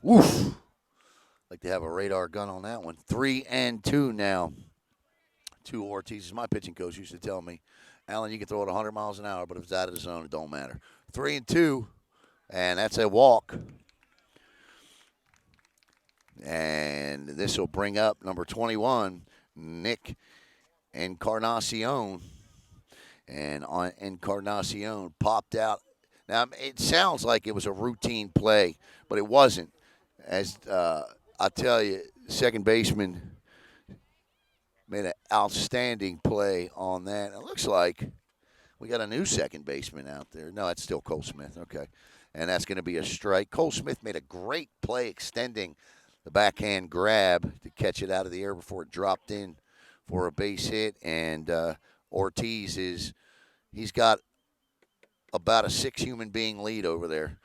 Oof. Like to have a radar gun on that one. 3-2 now. Two Ortiz. My pitching coach used to tell me, Alan, you can throw it 100 miles an hour, but if it's out of the zone, it don't matter. 3-2, and that's a walk. And this will bring up number 21, Nick Encarnacion. And Encarnacion popped out. Now, it sounds like it was a routine play, but it wasn't. As I tell you, second baseman made an outstanding play on that. It looks like we got a new second baseman out there. No, it's still Cole Smith. Okay. And that's going to be a strike. Cole Smith made a great play extending the backhand grab to catch it out of the air before it dropped in for a base hit. And Ortiz he's got about a 6 human being lead over there.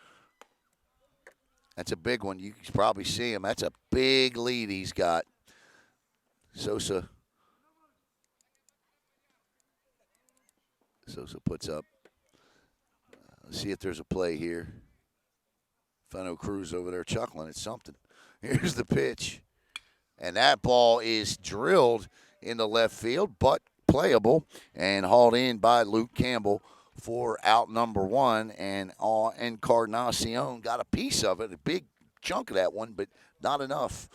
That's a big one. You can probably see him. That's a big lead he's got. Sosa puts up. Let's see if there's a play here. Fano Cruz over there chuckling at something. Here's the pitch. And that ball is drilled into left field, but playable and hauled in by Luke Campbell for out number 1. And Encarnacion got a piece of it, a big chunk of that one, but not enough.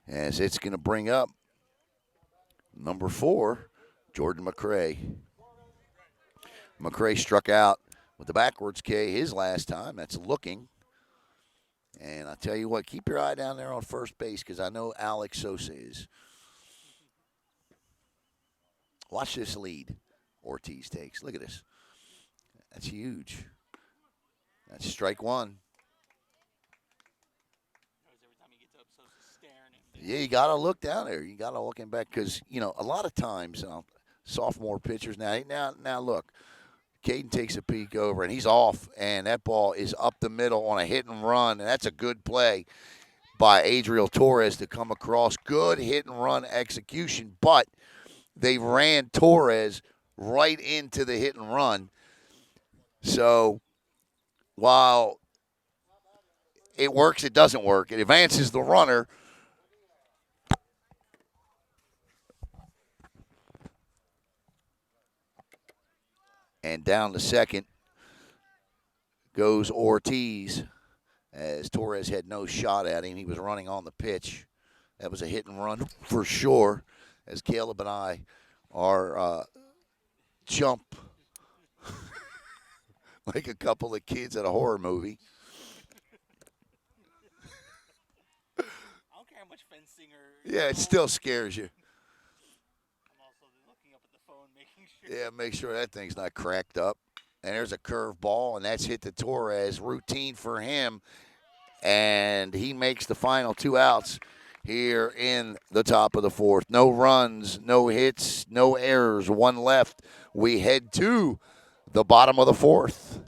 As it's going to bring up number 4, Jordan McCray. McCray struck out with the backwards K his last time. That's looking. And I tell you what, keep your eye down there on first base because I know Alex Sosa is. Watch this lead Ortiz takes. Look at this. That's huge. That's strike 1. Every time he gets up, Sosa's staring at him. Yeah, you got to look down there. You got to look him back because, a lot of times sophomore pitchers now look. Caden takes a peek over, and he's off, and that ball is up the middle on a hit and run, and that's a good play by Adriel Torres to come across. Good hit and run execution, but they ran Torres right into the hit and run. So while it works, it doesn't work. It advances the runner. And down to second goes Ortiz as Torres had no shot at him. He was running on the pitch. That was a hit and run for sure as Caleb and I are jump like a couple of kids at a horror movie. I don't care how much fencing or. Yeah, it still scares you. I'm also looking up at the phone, making sure. Yeah, make sure that thing's not cracked up. And there's a curve ball, and that's hit to Torres. Routine for him. And he makes the final 2 outs here in the top of the 4th. No runs, no hits, no errors, 1 left. We head to the bottom of the 4th.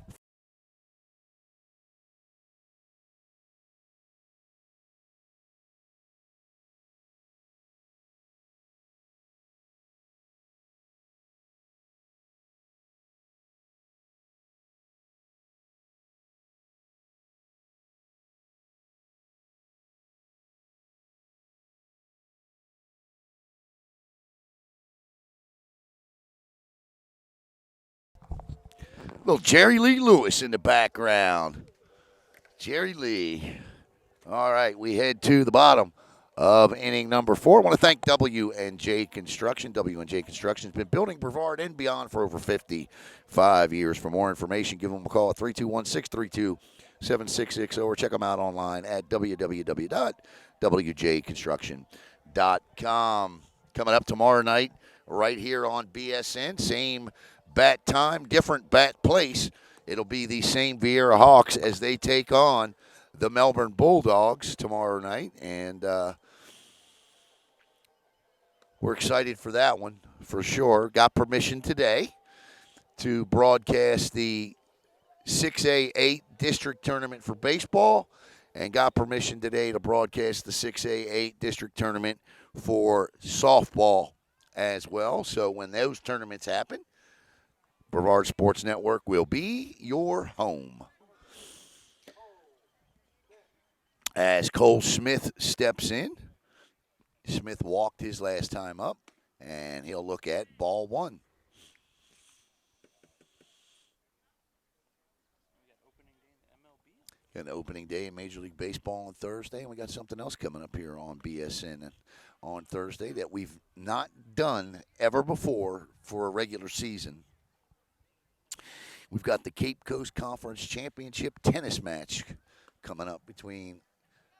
Little Jerry Lee Lewis in the background. Jerry Lee. All right, we head to the bottom of inning number 4. I want to thank W&J Construction. W&J Construction has been building Brevard and beyond for over 55 years. For more information, give them a call at 321-632-7660 or check them out online at www.wjconstruction.com. Coming up tomorrow night right here on BSN, same bat time, different bat place. It'll be the same Viera Hawks as they take on the Melbourne Bulldogs tomorrow night, and we're excited for that one for sure. Got permission today to broadcast the 6A8 district tournament for baseball, and got permission today to broadcast the 6A8 district tournament for softball as well. So when those tournaments happen, Brevard Sports Network will be your home. as Cole Smith steps in. Smith walked his last time up, and he'll look at ball one. We got opening day in the MLB. Got an opening day in Major League Baseball on Thursday, and we got something else coming up here on BSN on Thursday that we've not done ever before for a regular season. We've got the Cape Coast Conference Championship tennis match coming up between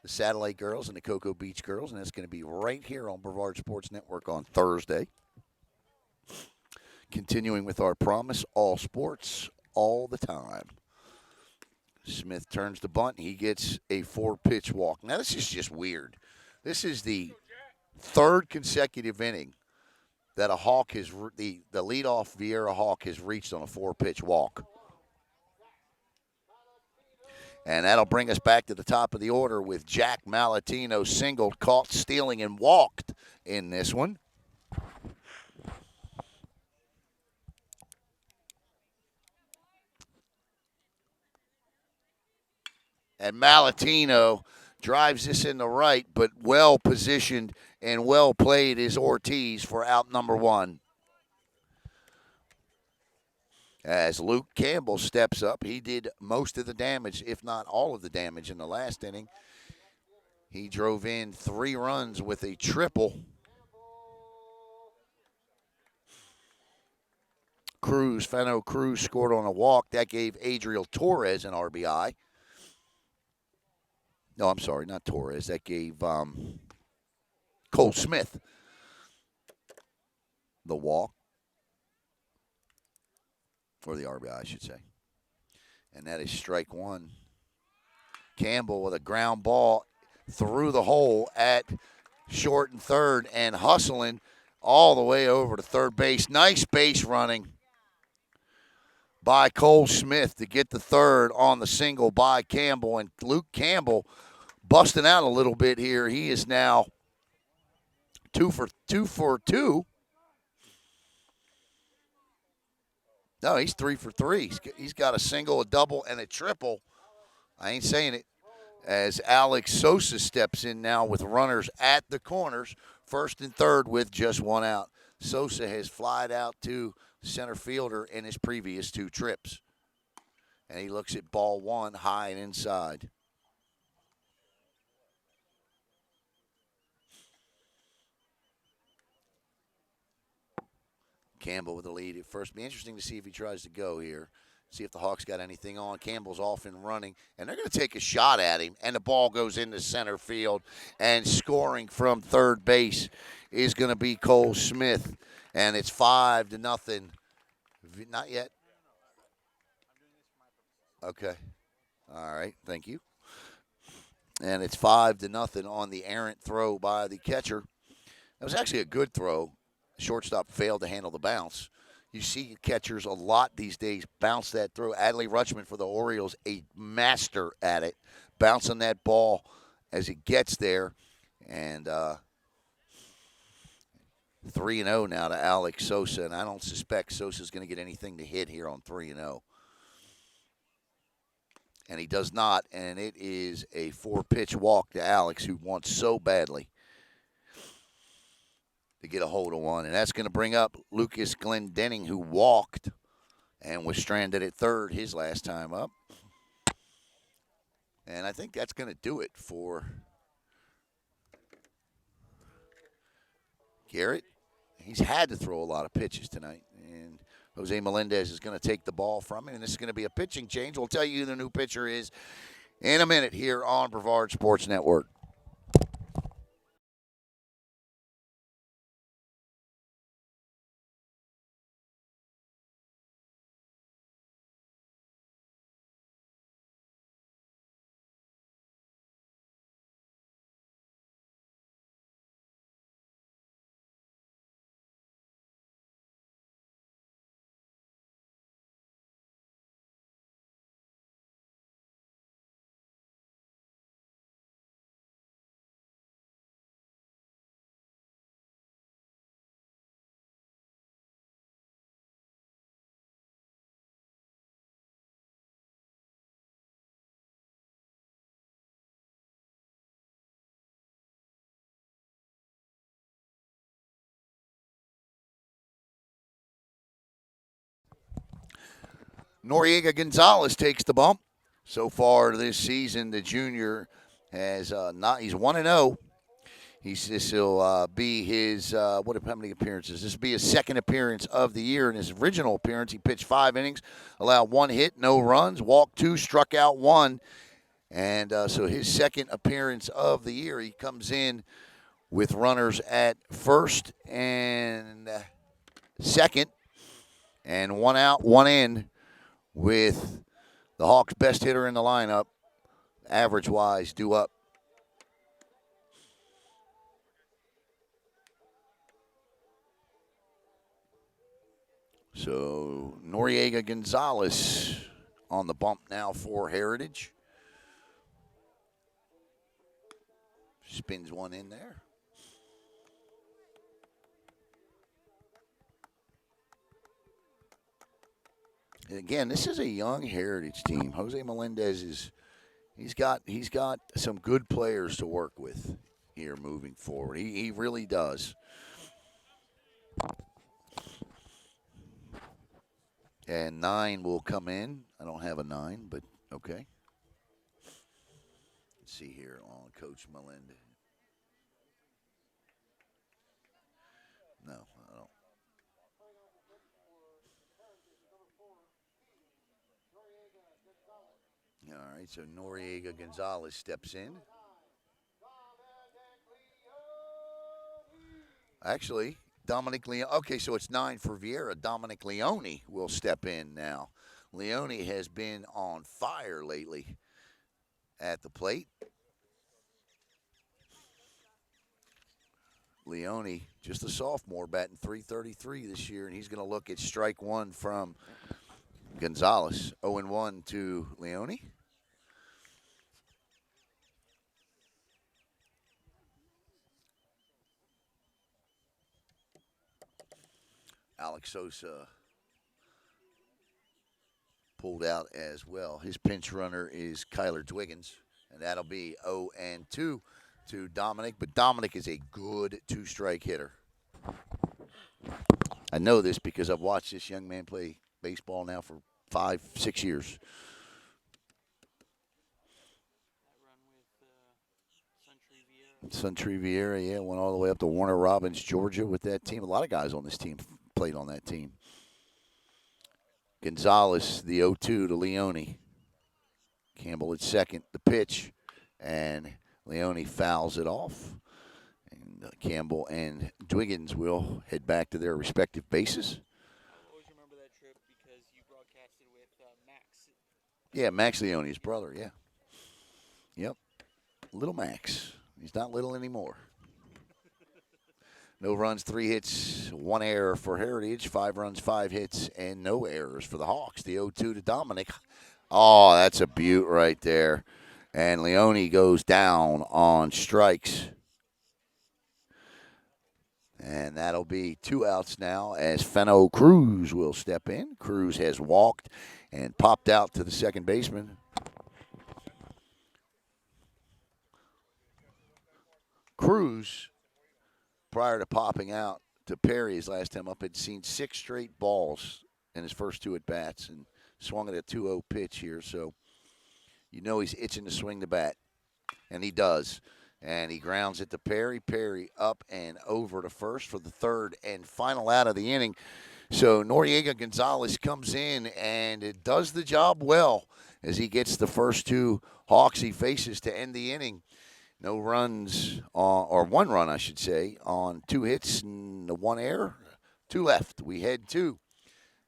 the Satellite Girls and the Cocoa Beach Girls, and that's going to be right here on Brevard Sports Network on Thursday. Continuing with our promise, all sports, all the time. Smith turns the bunt. He gets a 4-pitch walk. Now, this is just weird. This is the third consecutive inning that a Hawk has, the leadoff Viera Hawk has reached on a 4-pitch walk. And that'll bring us back to the top of the order with Jack Malatino singled, caught stealing, and walked in this one. And Malatino drives this in the right, but well positioned and well played is Ortiz for out number one. As Luke Campbell steps up, he did most of the damage, if not all of the damage in the last inning. He drove in 3 runs with a triple. Fano Cruz scored on a walk. That gave Adriel Torres an RBI. No, I'm sorry, not Torres. That gave Cole Smith the walk. Or the RBI, I should say. And that is strike one. Campbell with a ground ball through the hole at short and third and hustling all the way over to third base. Nice base running by Cole Smith to get the third on the single by Campbell. And Luke Campbell busting out a little bit here. He is now 2 for 2. No, he's 3 for 3. He's got a single, a double, and a triple. I ain't saying it. As Alex Sosa steps in now with runners at the corners, first and third with just 1 out. Sosa has flied out to center fielder in his previous 2 trips. And he looks at ball 1 high and inside. Campbell with the lead at first. Be interesting to see if he tries to go here. See if the Hawks got anything on. Campbell's off and running, and they're going to take a shot at him, and the ball goes into center field, and scoring from third base is going to be Cole Smith, and it's 5-0. Not yet? Okay. All right. Thank you. And it's 5-0 on the errant throw by the catcher. That was actually a good throw. Shortstop failed to handle the bounce. You see catchers a lot these days bounce that throw. Adley Rutschman for the Orioles, a master at it, bouncing that ball as it gets there. And 3-0 now to Alex Sosa, and I don't suspect Sosa's going to get anything to hit here on 3-0. And he does not, and it is a 4-pitch walk to Alex, who wants so badly to get a hold of one. And that's going to bring up Lucas Glendening, who walked and was stranded at third his last time up. And I think that's going to do it for Garrett. He's had to throw a lot of pitches tonight. And Jose Melendez is going to take the ball from him. And this is going to be a pitching change. We'll tell you who the new pitcher is in a minute here on Brevard Sports Network. Noriega Gonzalez takes the bump. So far this season, the junior has not. He's 1-0. This will be his how many appearances? This will be his second appearance of the year. In his original appearance, he pitched 5 innings, allowed 1 hit, no runs, walked 2, struck out 1, and so his second appearance of the year, he comes in with runners at first and second, and 1 out, 1 in, with the Hawks' best hitter in the lineup, average-wise, due up. So Noriega Gonzalez on the bump now for Heritage. Spins one in there. And again, this is a young Heritage team. Jose Melendez he's got some good players to work with here moving forward. He really does. And 9 will come in. I don't have a 9, but okay. Let's see here on Coach Melendez. No, I don't. All right, so Noriega Gonzalez steps in. Actually, Dominic Leone. Okay, so it's 9 for Viera. Dominic Leone will step in now. Leone has been on fire lately at the plate. Leone, just a sophomore, batting .333 this year, and he's going to look at strike one from Gonzalez. 0-1 to Leone. Alex Sosa pulled out as well. His pinch runner is Kyler Dwiggins, and that'll be 0-2 to Dominic. But Dominic is a good two-strike hitter. I know this because I've watched this young man play baseball now for 5, 6 years. Suntree Viera, yeah, went all the way up to Warner Robins, Georgia with that team. A lot of guys on this team played on that team. Gonzalez, the 0-2 to Leone. Campbell at second, the pitch, and Leone fouls it off. And Campbell and Dwiggins will head back to their respective bases. I always remember that trip because you broadcasted with Max. Yeah, Max Leone's brother, yeah. Yep, little Max. He's not little anymore. No runs, 3 hits, 1 error for Heritage. 5 runs, 5 hits, and no errors for the Hawks. The 0-2 to Dominic. Oh, that's a beaut right there. And Leone goes down on strikes. And that'll be 2 outs now as Feno Cruz will step in. Cruz has walked and popped out to the second baseman. Cruz, prior to popping out to Perry's last time up, had seen 6 straight balls in his first 2 at-bats and swung at a 2-0 pitch here. So you know he's itching to swing the bat, and he does. And he grounds it to Perry. Perry up and over to first for the third and final out of the inning. So Noriega Gonzalez comes in and it does the job well as he gets the first 2 Hawks he faces to end the inning. No runs, or 1 run, I should say, on 2 hits and 1 error. 2 left. We head to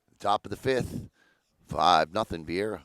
the top of the 5th. 5-0 Viera.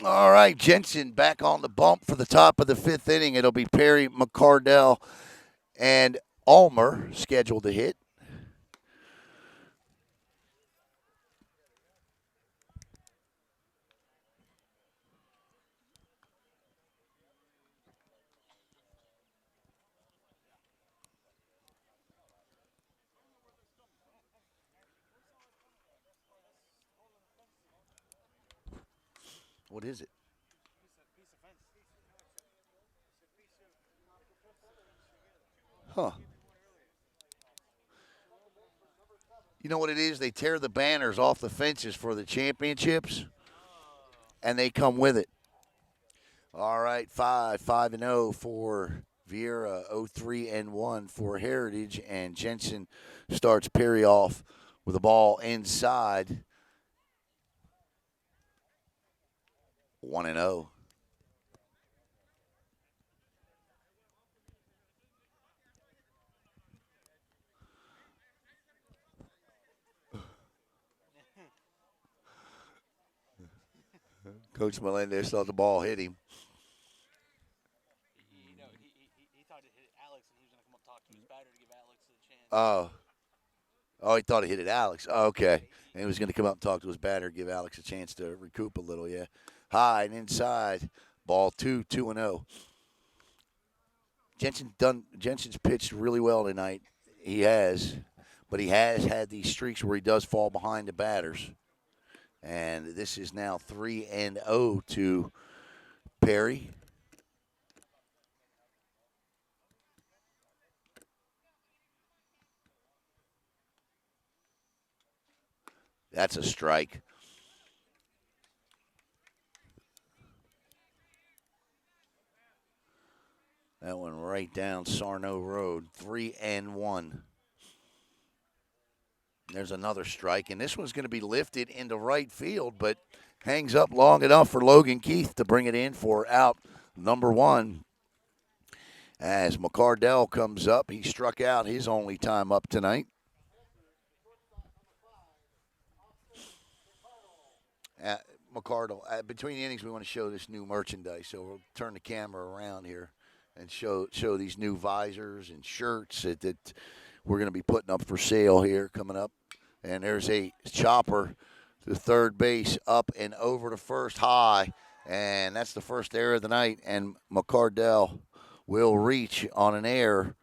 All right, Jensen back on the bump for the top of the fifth inning. It'll be Perry, McCardell, and Ulmer scheduled to hit. What is it? Piece of fence. Huh. You know what it is? They tear the banners off the fences for the championships, Oh. and they come with it. All right, 5-0 for Viera, 0-3-1 for Heritage, and Jensen starts Perry off with the ball inside, 1-0. Coach Melendez thought the ball hit him. He thought it hit Alex, and he was gonna come up talk to his batter to give Alex a chance. Oh, oh, he thought it hit it Alex. Oh, okay, Yeah, and he was going to come up and talk to his batter, give Alex a chance to recoup a little. Yeah, high and inside, ball 2-2-0. Jensen's pitched really well tonight. He has, but he has had these streaks where he does fall behind the batters. And this is now 3-0 to Perry. That's a strike. That one right down Sarno Road. 3-1. There's another strike, and this one's going to be lifted into right field, but hangs up long enough for Logan Keith to bring it in for out number one. As McCardell comes up, he struck out his only time up tonight. Uh, McCardell, between the innings, we want to show this new merchandise, so we'll turn the camera around here and show these new visors and shirts that we're going to be putting up for sale here coming up. And there's a chopper to third base, up and over to first high, and that's the first error of the night. And McCardell will reach on an error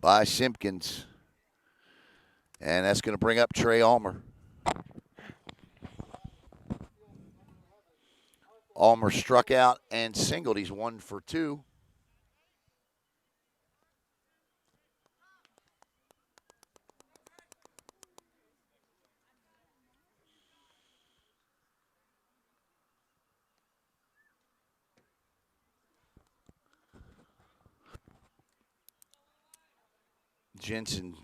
by Simpkins, and that's going to bring up Trey Ulmer. Ulmer struck out and singled. He's 1 for 2. Jensen,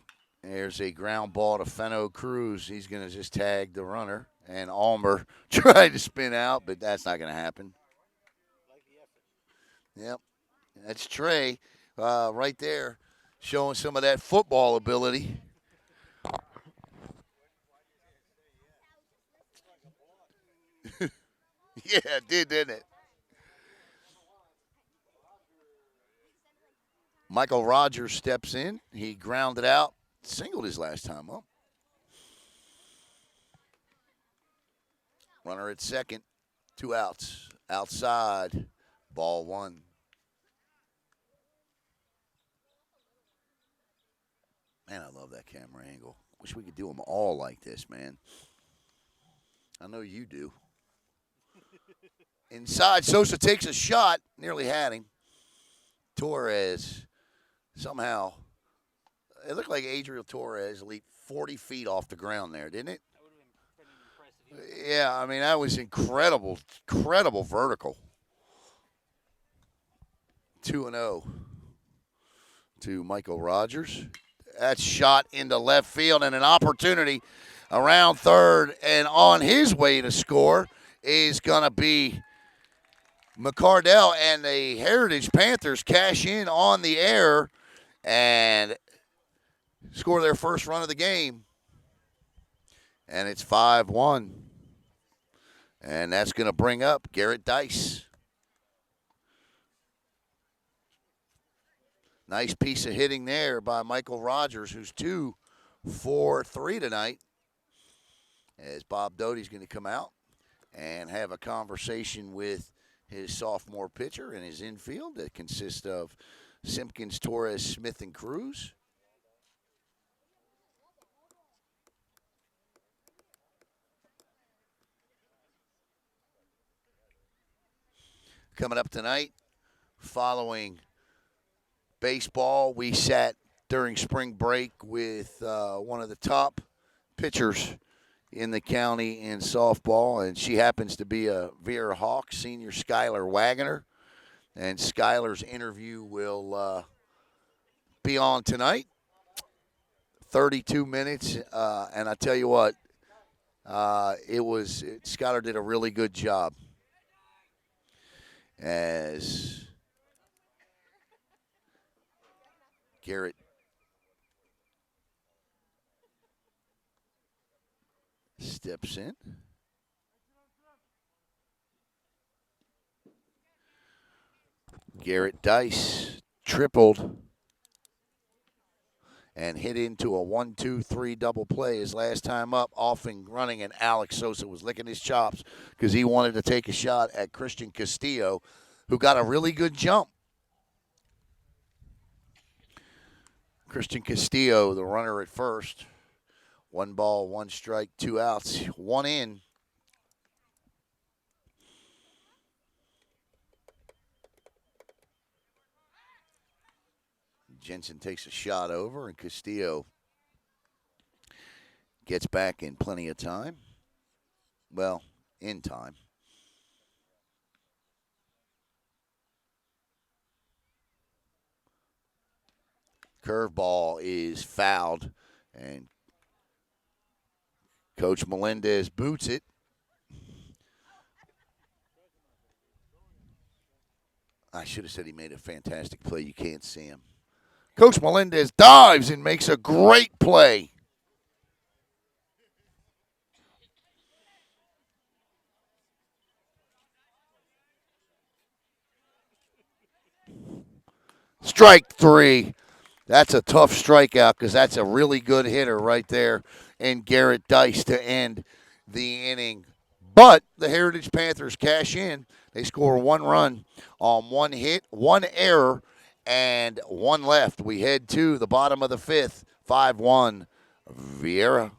there's a ground ball to Fenno Cruz. He's going to just tag the runner. And Ulmer tried to spin out, but that's not going to happen. like the effort. Yep, that's Trey right there showing some of that football ability. Yeah, it did, didn't it? Michael Rogers steps in. He grounded out, singled his last time up. Runner at second, 2 outs. Outside, ball 1. Man, I love that camera angle. Wish we could do them all like this, man. I know you do. Inside, Sosa takes a shot, nearly had him. Torres somehow, it looked like Adriel Torres leaped 40 feet off the ground there, didn't it? That would have been pretty impressive. Yeah, I mean, that was incredible, incredible vertical. 2-0 to Michael Rogers. That's shot into left field and an opportunity around third. And on his way to score is going to be McCardell, and the Heritage Panthers cash in on the error and score their first run of the game. And it's 5-1. And that's going to bring up Garrett Dice. Nice piece of hitting there by Michael Rogers, who's 2 for 3 tonight. As Bob Doty's going to come out and have a conversation with his sophomore pitcher in his infield that consists of Simpkins, Torres, Smith, and Cruz. Coming up tonight, following baseball, we sat during spring break with one of the top pitchers in the county in softball, and she happens to be a Viera Hawks senior, Skylar Wagoner. And Skylar's interview will be on tonight. 32 minutes, and I tell you what, Skylar did a really good job as Garrett steps in. Garrett Dice tripled and hit into a 1-2-3 double play his last time up, off and running, and Alex Sosa was licking his chops because he wanted to take a shot at Christian Castillo, who got a really good jump. Christian Castillo, the runner at first. 1 ball, 1 strike, 2 outs, 1 in. Jensen takes a shot over, and Castillo gets back in plenty of time. Well, in time. Curveball is fouled, and Coach Melendez boots it. I should have said he made a fantastic play. You can't see him. Coach Melendez dives and makes a great play. Strike 3. That's a tough strikeout because that's a really good hitter right there in Garrett Dice to end the inning. But the Heritage Panthers cash in. They score 1 run on 1 hit, 1 error, and 1 left. We head to the bottom of the 5th, 5-1 Viera.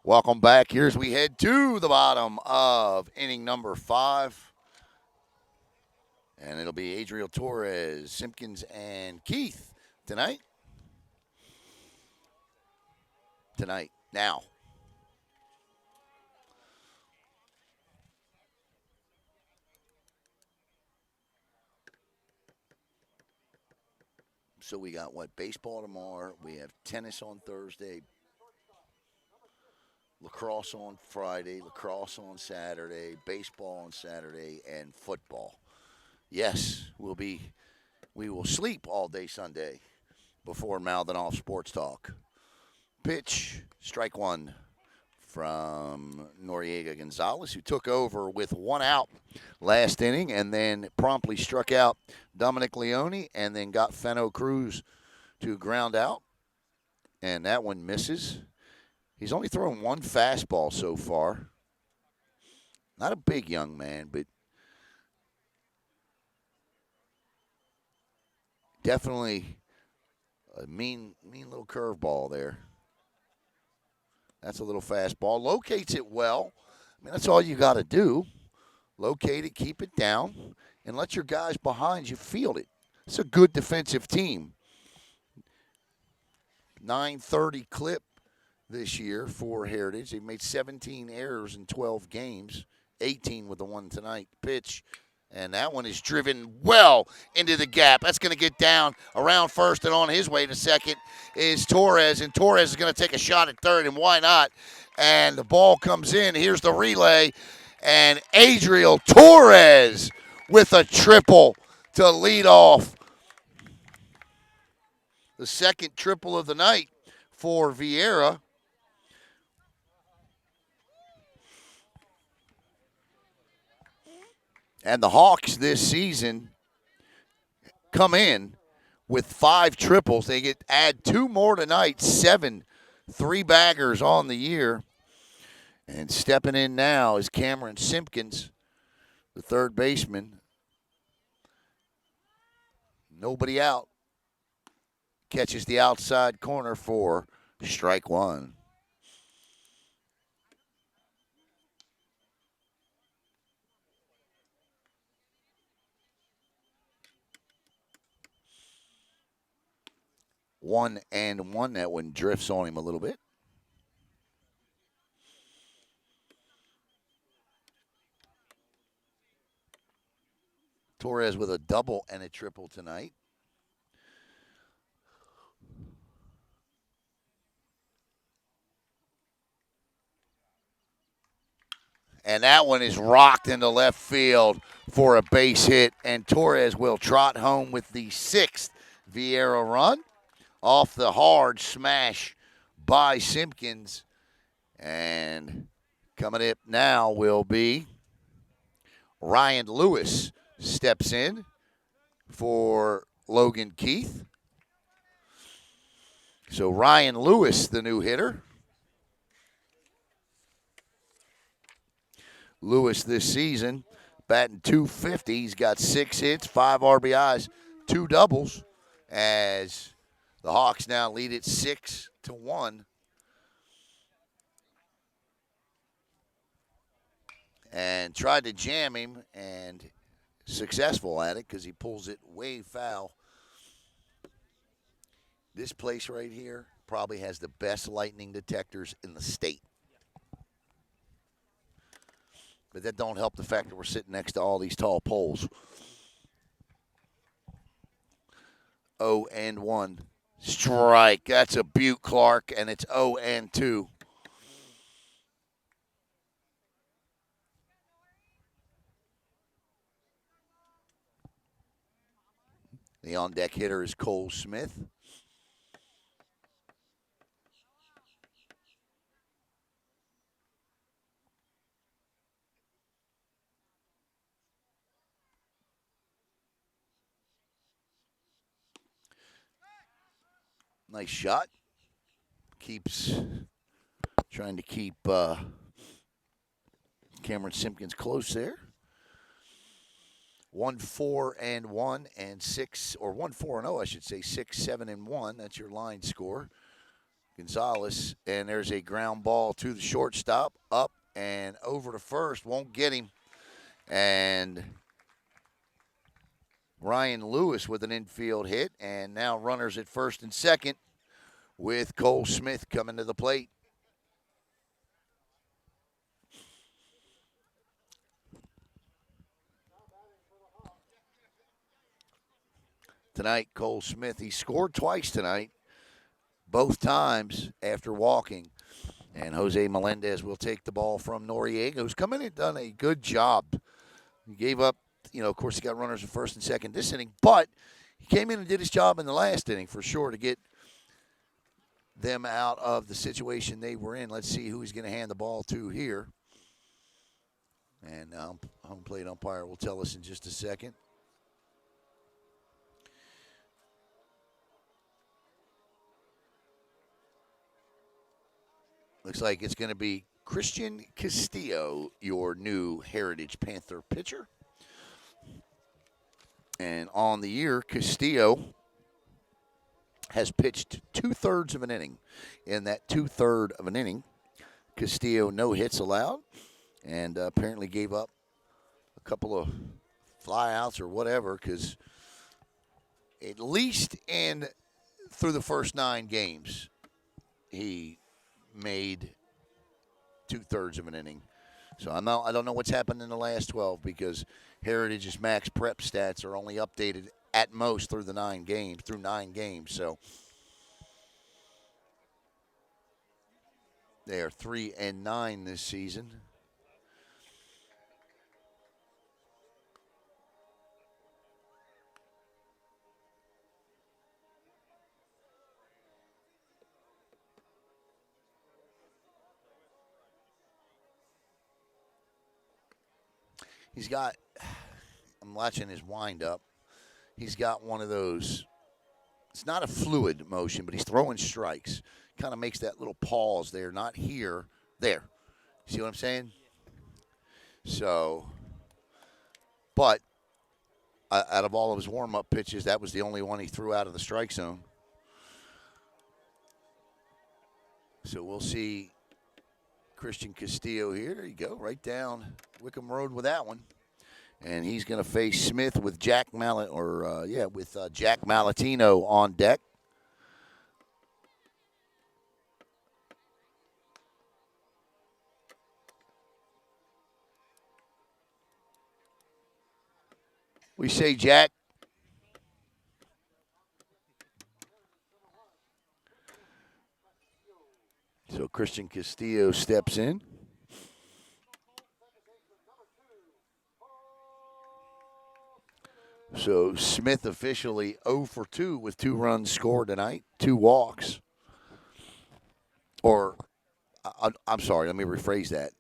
Welcome back. Here as we head to the bottom of inning number 5. And it'll be Adriel Torres, Simpkins, and Keith tonight. Now. So we got baseball tomorrow. We have tennis on Thursday. lacrosse on Friday, lacrosse on Saturday, baseball on Saturday, and football. Yes, we will sleep all day Sunday before mouthing off sports talk. Pitch, strike one from Noriega Gonzalez, who took over with one out last inning and then promptly struck out Dominic Leone and then got Feno Cruz to ground out. And that one misses. He's only thrown one fastball so far. Not a big young man, but definitely a mean little curveball there. That's a little fastball. Locates it well. I mean, that's all you got to do. Locate it, keep it down, and let your guys behind you field it. It's a good defensive team. 930 clip this year for Heritage. They've made 17 errors in 12 games, 18 with the one tonight. Pitch, and that one is driven well into the gap. That's going to get down around first, and on his way to second is Torres, and Torres is going to take a shot at third, and why not? And the ball comes in. Here's the relay, and Adriel Torres with a triple to lead off. The second triple of the night for Viera. And the Hawks this season come in with 5 triples. They add 2 more tonight, 7 3-baggers on the year. And stepping in now is Cameron Simpkins, the third baseman. Nobody out. Catches the outside corner for strike one. One and one. That one drifts on him a little bit. Torres with a double and a triple tonight. And that one is rocked into left field for a base hit. And Torres will trot home with the 6th Viera run off the hard smash by Simpkins. And coming up now will be Ryan Lewis steps in for Logan Keith. So Ryan Lewis, the new hitter. Lewis this season batting .250. He's got 6 hits, 5 RBIs, 2 doubles, as the Hawks now lead it 6-1. And tried to jam him, and successful at it because he pulls it way foul. This place right here probably has the best lightning detectors in the state. But that don't help the fact that we're sitting next to all these tall poles. 0-1. Strike. That's a Butte Clark, and it's 0-2. The on-deck hitter is Cole Smith. Nice shot. Trying to keep Cameron Simpkins close there. 1-4-1 and 6, or 1-4-0, I should say, 6-7-1. That's your line score. Gonzalez, and there's a ground ball to the shortstop, up and over to first. Won't get him. And Ryan Lewis with an infield hit, and now runners at first and second with Cole Smith coming to the plate. Tonight, Cole Smith, he scored twice tonight, both times after walking. And Jose Melendez will take the ball from Noriega, who's come in and done a good job. He gave up, of course, he got runners in first and second this inning, but he came in and did his job in the last inning for sure to get them out of the situation they were in. Let's see who he's going to hand the ball to here. And home plate umpire will tell us in just a second. Looks like it's going to be Christian Castillo, your new Heritage Panther pitcher. And on the year, Castillo has pitched 2/3 of an inning. In that 2/3 of an inning, Castillo no hits allowed and apparently gave up a couple of flyouts or whatever, because at least through the first 9 games, he made 2/3 of an inning. So I don't know what's happened in the last 12, because Heritage's max prep stats are only updated at most through 9 games. So they are 3-9 this season. He's got, I'm watching his windup. He's got one of those, it's not a fluid motion, but he's throwing strikes. Kind of makes that little pause there, not here, there. See what I'm saying? So, but out of all of his warm-up pitches, that was the only one he threw out of the strike zone. So we'll see Christian Castillo here. There you go, right down Wickham Road with that one. And he's going to face Smith with Jack Jack Malatino on deck. We say Jack. So Christian Castillo steps in. So Smith officially 0 for 2 with 2 runs scored tonight, 2 walks. I'm sorry, let me rephrase that.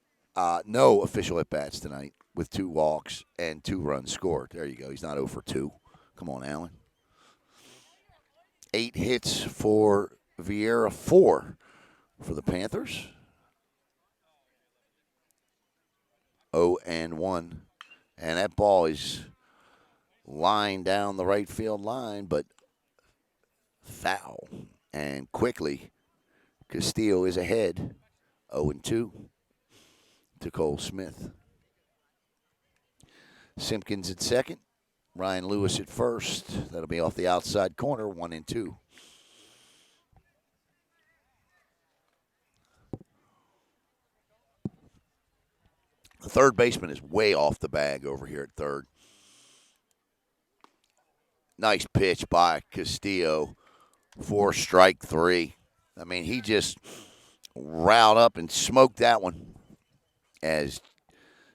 No official at-bats tonight with 2 walks and 2 runs scored. There you go. He's not 0 for 2. Come on, Allen. 8 hits for Viera, 4 for the Panthers. 0-1. And that ball is lined down the right field line, but foul. And quickly, Castillo is ahead, 0-2 to Cole Smith. Simpkins at second, Ryan Lewis at first. That'll be off the outside corner, 1-2. The third baseman is way off the bag over here at third. Nice pitch by Castillo for strike 3. I mean, he just riled up and smoked that one as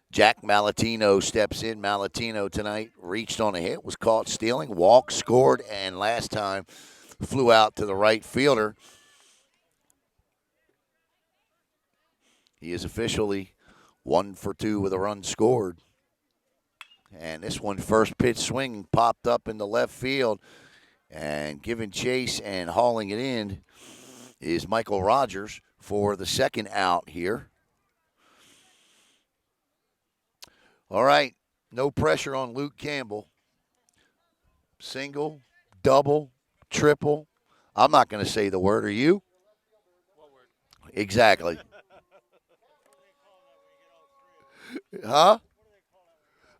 Jack Malatino steps in. Malatino tonight reached on a hit, was caught stealing, walked, scored, and last time flew out to the right fielder. He is officially 1 for 2 with a run scored. And this one, first pitch swing, popped up in the left field. And giving chase and hauling it in is Michael Rogers for the second out here. All right, no pressure on Luke Campbell. Single, double, triple. I'm not going to say the word. Are you? What word? Exactly. Huh?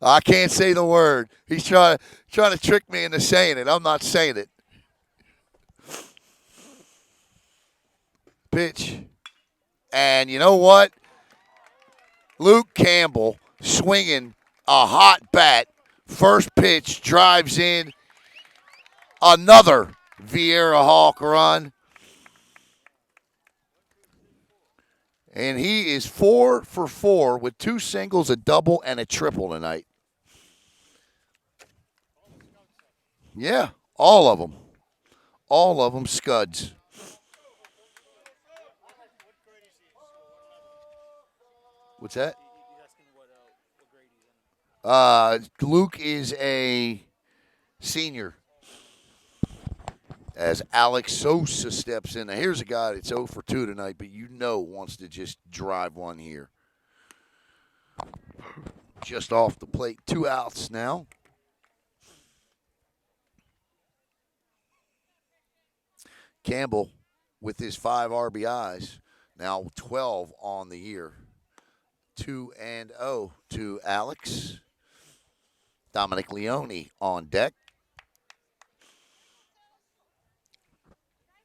I can't say the word. He's trying to trick me into saying it. I'm not saying it. Pitch. And you know what? Luke Campbell swinging a hot bat. First pitch drives in another Viera Hawk run. And he is 4 for 4 with 2 singles, a double, and a triple tonight. Yeah, all of them. All of them scuds. What's that? He's asking what grade he's in. Luke is a senior. As Alex Sosa steps in. Now, here's a guy that's 0 for 2 tonight, but wants to just drive one here. Just off the plate. 2 outs now. Campbell with his 5 RBIs. Now 12 on the year. 2-0 to Alex. Dominic Leone on deck.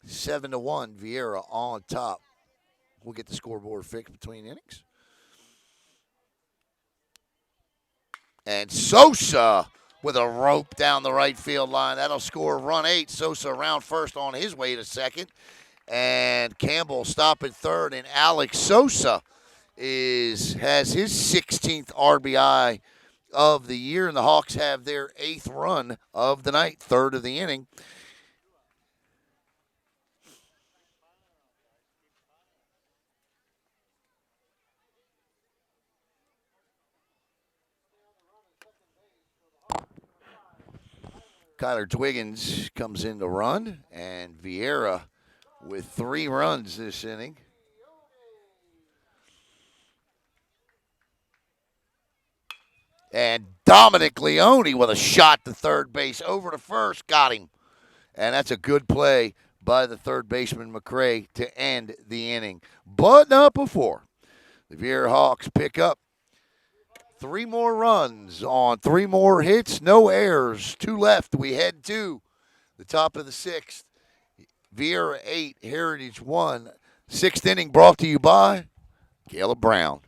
7-1, Viera on top. We'll get the scoreboard fixed between innings. And Sosa with a rope down the right field line. That'll score run 8. Sosa around first on his way to second. And Campbell stopping third. And Alex Sosa has his 16th RBI of the year. And the Hawks have their 8th run of the night, third of the inning. Kyler Twiggins comes in to run, and Viera with 3 runs this inning. And Dominic Leone with a shot to third base over to first, got him. And that's a good play by the third baseman McCray to end the inning. But not before. The Viera Hawks pick up 3 more runs on 3 more hits, no errors, 2 left. We head to the top of the 6th. Viera 8, Heritage 1. 6th inning brought to you by Caleb Brown.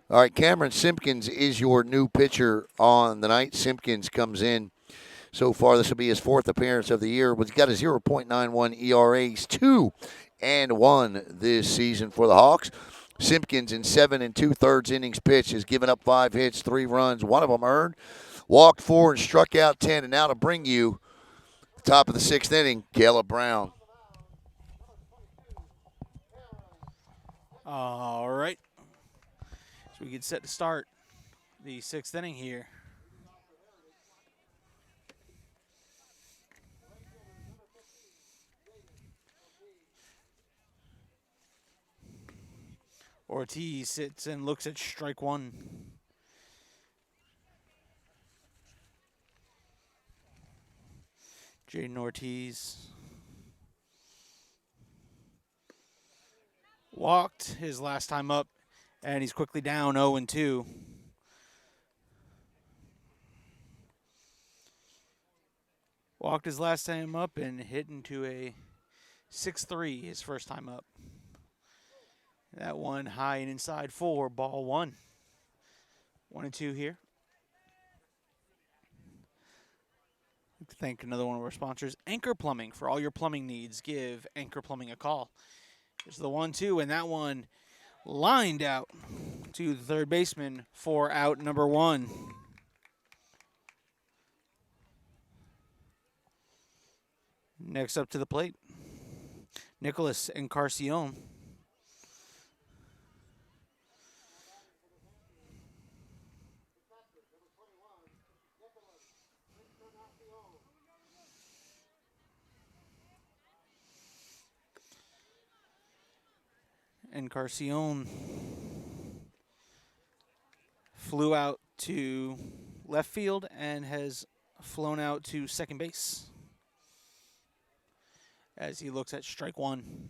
All right, Cameron Simpkins is your new pitcher on the night. Simpkins comes in. So far, this will be his 4th appearance of the year. He's got a 0.91 ERA. He's 2-1 this season for the Hawks. Simpkins in 7 2/3 innings pitched has given up 5 hits, 3 runs, 1 of them earned, walked 4 and struck out 10. And now to bring you the top of the 6th inning, Caleb Brown. All right. So we get set to start the 6th inning here. Ortiz sits and looks at strike one. Jaden Ortiz walked his last time up, and he's quickly down 0-2. Walked his last time up and hit into a 6-3 his first time up. That one high and inside for ball one. 1-2 here. I'd like to thank another one of our sponsors, Anchor Plumbing. For all your plumbing needs, give Anchor Plumbing a call. Here's the 1-2, and that one lined out to the third baseman for out number one. Next up to the plate, Nicholas Encarnacion. Encarnacion flew out to left field and has flown out to second base as he looks at strike one.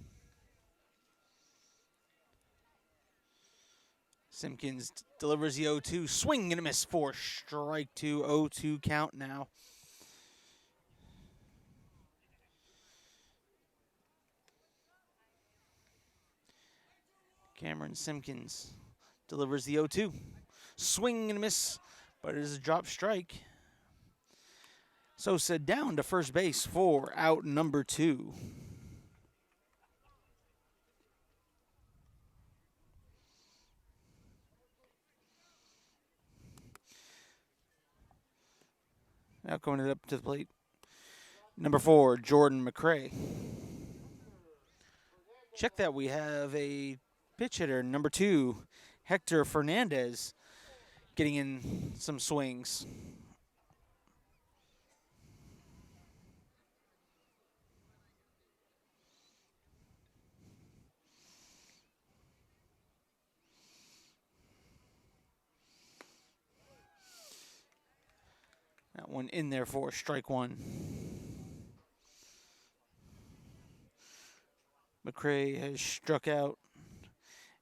Simpkins delivers the 0-2, swing and a miss for strike two, 0-2 count now. Cameron Simpkins delivers the 0-2, swing and a miss, but it is a drop strike. Sosa down to first base for out number two. Now coming up to the plate, number 4, Jordan McCray. Check that we have a pitch hitter, number 2, Hector Fernandez, getting in some swings. That one in there for strike one. McCray has struck out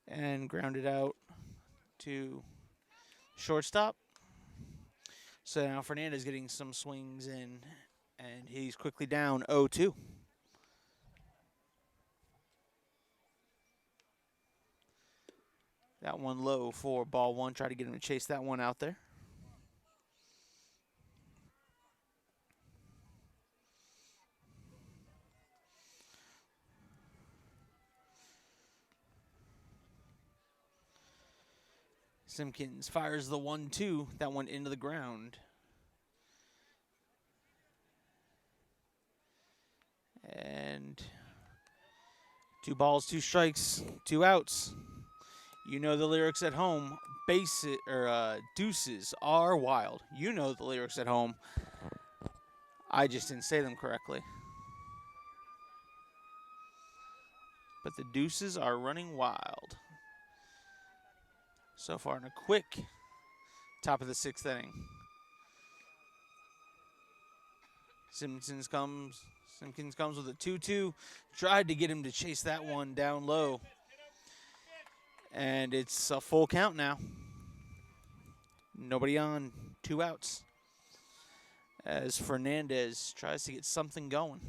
and grounded out to shortstop. So now Fernandez getting some swings in, and he's quickly down 0-2. That one low for ball one. Try to get him to chase that one out there. Simpkins fires the 1-2. That one into the ground. And 2 balls, 2 strikes, 2 outs. You know the lyrics at home. Deuces are wild. You know the lyrics at home. I just didn't say them correctly. But the deuces are running wild. So far in a quick top of the 6th inning. Simpkins comes with a 2-2. Tried to get him to chase that one down low. And it's a full count now. Nobody on, 2 outs. As Fernandez tries to get something going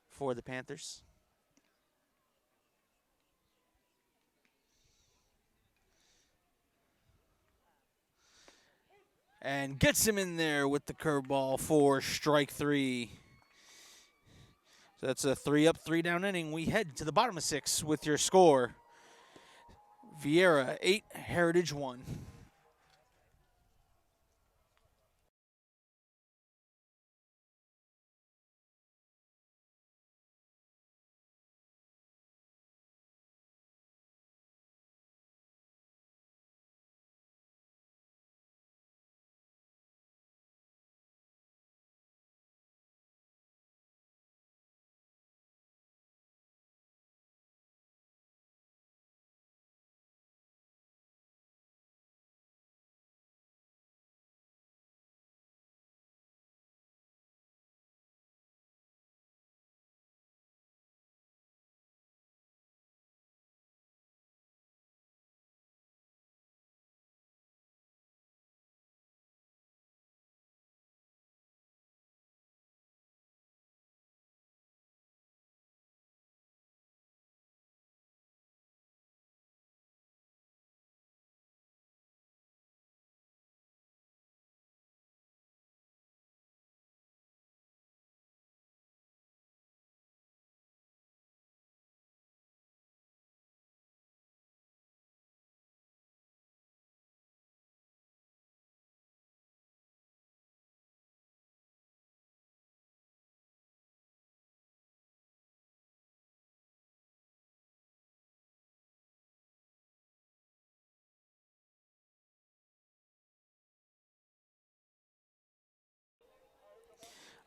for the Panthers. And gets him in there with the curveball for strike 3. So that's a 3-up, 3-down inning. We head to the bottom of 6 with your score. Viera 8, Heritage 1.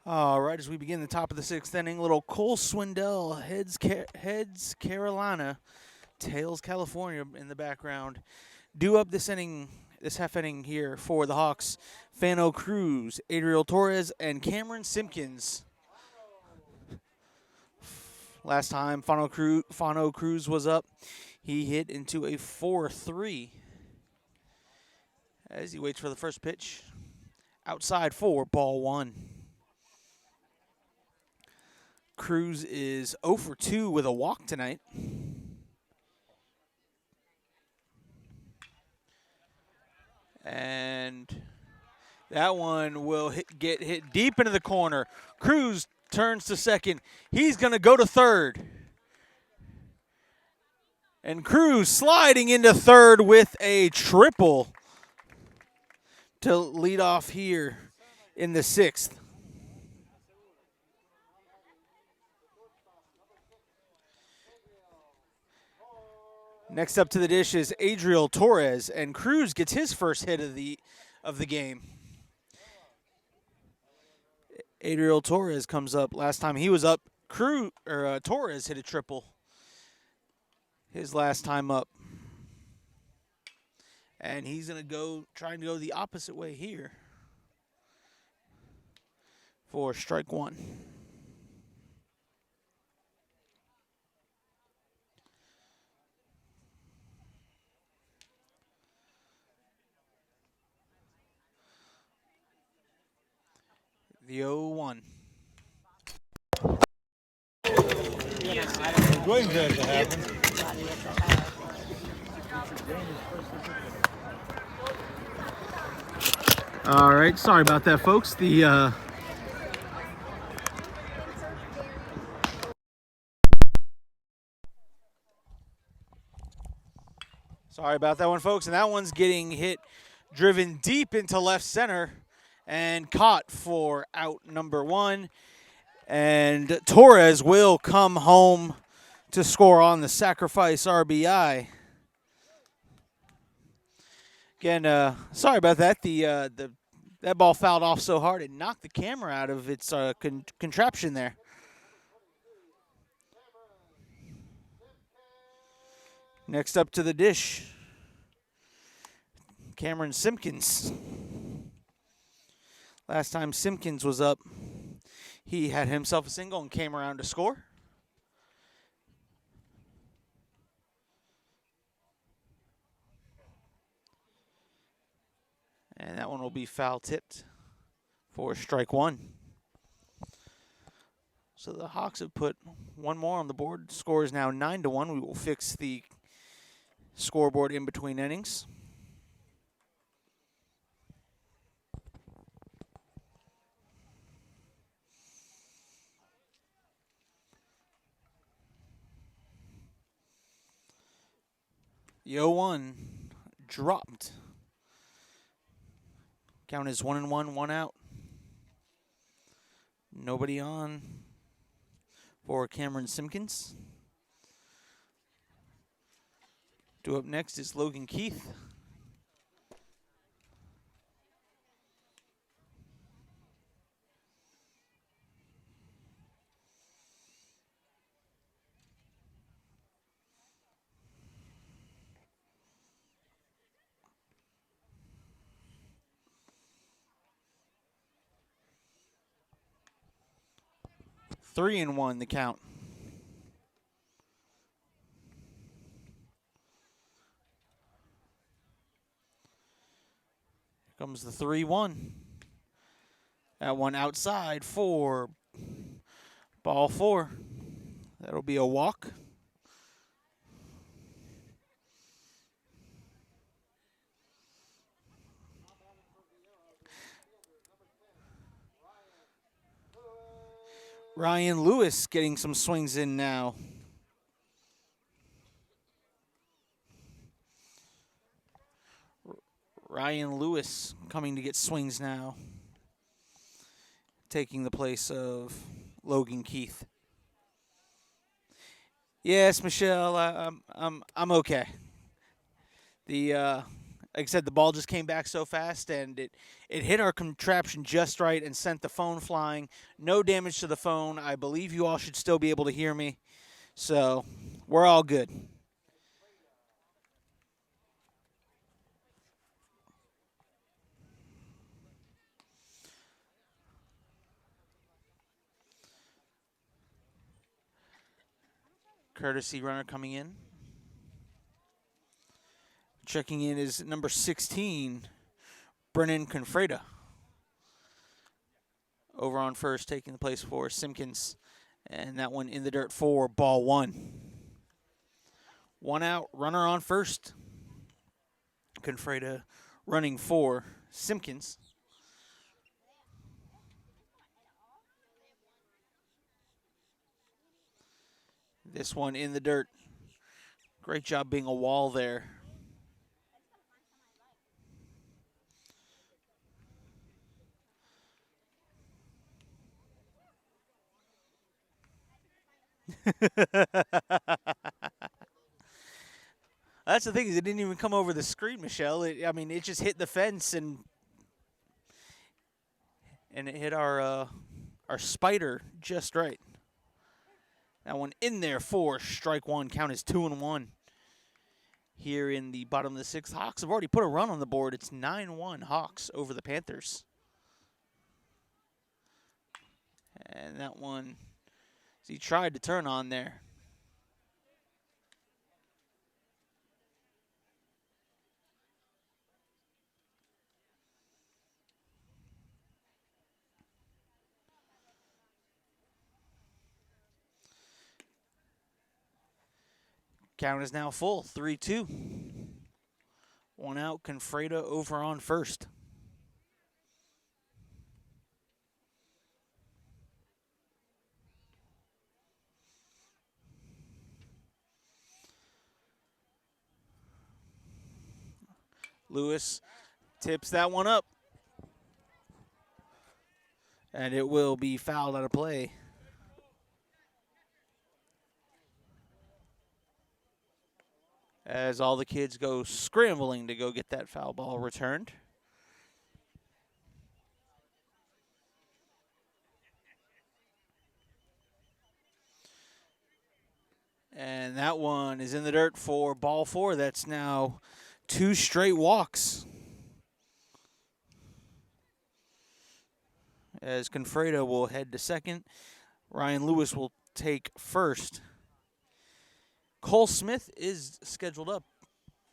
All right, as we begin the top of the 6th inning, little Cole Swindell heads Carolina, tails California in the background. Due up this inning, this half inning here for the Hawks, Fano Cruz, Adriel Torres, and Cameron Simpkins. Last time Fano Cruz was up, he hit into a 4-3 as he waits for the first pitch. Outside for ball 1. Cruz is 0 for 2 with a walk tonight. And that one will get hit deep into the corner. Cruz turns to second. He's going to go to third. And Cruz sliding into third with a triple to lead off here in the 6th. Next up to the dish is Adriel Torres, and Cruz gets his first hit of the game. Adriel Torres comes up. Last time he was up, Torres hit a triple his last time up. And he's going to trying to go the opposite way here for strike 1. The 0-1. Waiting for that to happen. All right, sorry about that, folks. Sorry about that one, folks. And that one's getting driven deep into left center and caught for out number 1. And Torres will come home to score on the sacrifice RBI. Again, sorry about that. That ball fouled off so hard it knocked the camera out of its contraption there. Next up to the dish, Cameron Simpkins. Last time Simpkins was up, he had himself a single and came around to score. And that one will be foul tipped for strike 1. So the Hawks have put one more on the board. Score is now 9-1. We will fix the scoreboard in between innings. The 0-1 dropped. Count is 1-1, 1 out. Nobody on for Cameron Simpkins. Due up next is Logan Keith. Three and 1 the count. Here comes the 3-1. That one outside for ball 4. That'll be a walk. Ryan Lewis getting some swings in now. Ryan Lewis coming to get swings now, taking the place of Logan Keith. Yes, Michelle, I'm okay. like I said, the ball just came back so fast, and it hit our contraption just right and sent the phone flying. No damage to the phone. I believe you all should still be able to hear me. So we're all good. Courtesy runner coming in. Checking in is number 16, Brennan Confreda. Over on first, taking the place for Simpkins. And that one in the dirt for ball one. One out, runner on first. Confreda running for Simpkins. This one in the dirt. Great job being a wall there. That's the thing, is it didn't even come over the screen, Michelle. It just hit the fence and it hit our spider just right. That one in there for strike one. Count is 2-1. Here in the bottom of the sixth, Hawks have already put a run on the board. It's 9-1 Hawks over the Panthers. And that one, he tried to turn on there. Count is now full, 3-2. One out, Confreda over on first. Lewis tips that one up. And it will be fouled out of play. As all the kids go scrambling to go get that foul ball returned. And that one is in the dirt for ball four. That's now 2 straight walks. As Confreda will head to second, Ryan Lewis will take first. Cole Smith is scheduled up,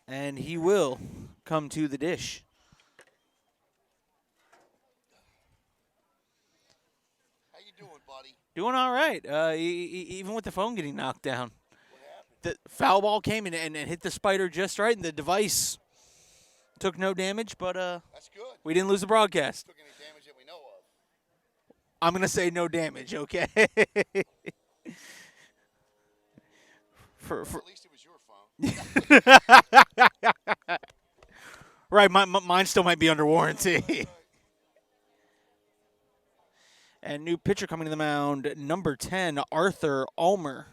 and he will come to the dish. How you doing, buddy? Doing all right, even with the phone getting knocked down. The foul ball came in and hit the spider just right, and the device took no damage, but That's good. we didn't lose the broadcast. Took any damage that we know of. I'm going to say no damage, okay? At least it was your phone. Right, mine still might be under warranty. And new pitcher coming to the mound, number 10, Arthur Ulmer.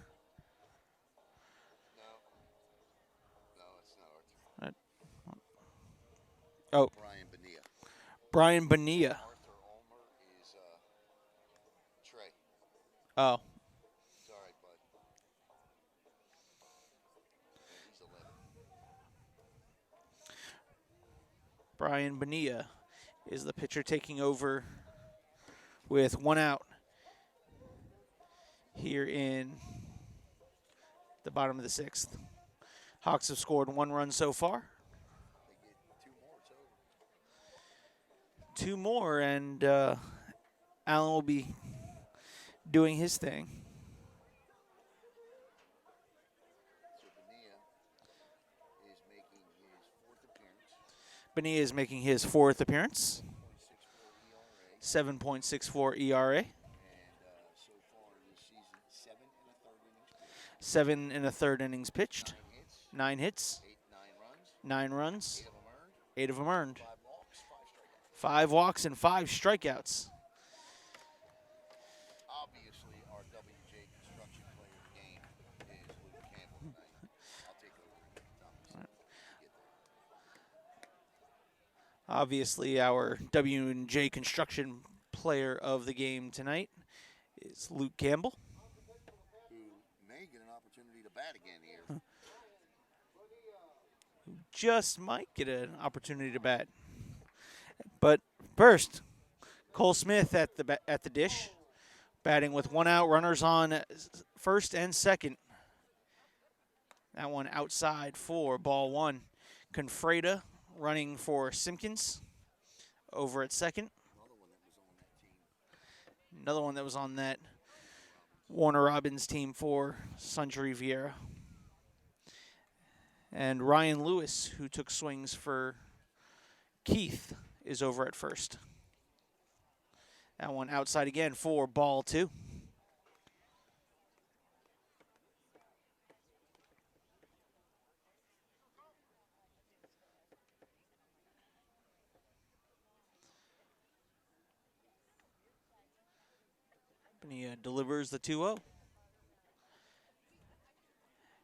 No, it's not Arthur. Oh, Brian Bonilla. Brian Bonilla. Arthur Ulmer is Trey. Oh. It's all right, bud. Yeah, he's 11. Brian Bonilla is the pitcher taking over with one out here in the bottom of the sixth. Hawks have scored 1 run so far. They get 2 more, it's over. 2 more, and Allen will be doing his thing. So Bonilla is making his 4th appearance. 7.64 ERA. And so far this season, 7 1/3 innings pitched. 9 hits. 9 runs. 8 of them earned. 5 walks and 5 strikeouts. Obviously, our WJ construction player of the game is Luke Campbell tonight. I'll take over. Obviously, our W&J Construction player of the game tonight is Luke Campbell. Who may get an opportunity to bat again here. Just might get an opportunity to bat. But first, Cole Smith at the dish, batting with 1 out, runners on first and second. That one outside for ball 1. Confreda running for Simpkins over at second. Another one that was on that Warner Robins team for Suntory Viera. And Ryan Lewis, who took swings for Keith, is over at first. That one outside again for ball 2. He delivers the 2-0.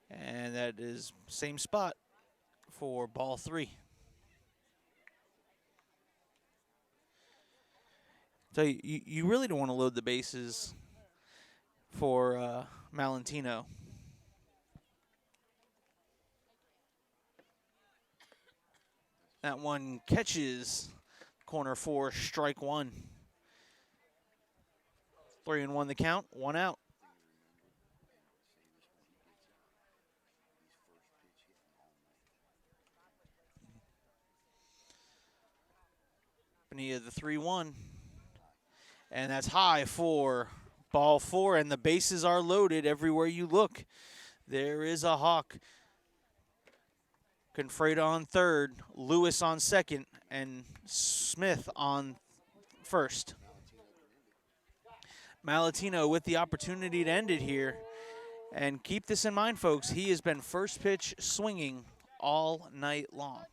And that is same spot for ball 3. So you really don't want to load the bases for Malentino. That one catches corner 4, strike 1. 3-1 the count, 1 out. Bonilla the 3-1. And that's high for ball 4, and the bases are loaded everywhere you look. There is a Hawk. Confreda on third, Lewis on second, and Smith on first. Malatino with the opportunity to end it here. And keep this in mind, folks, he has been first pitch swinging all night long.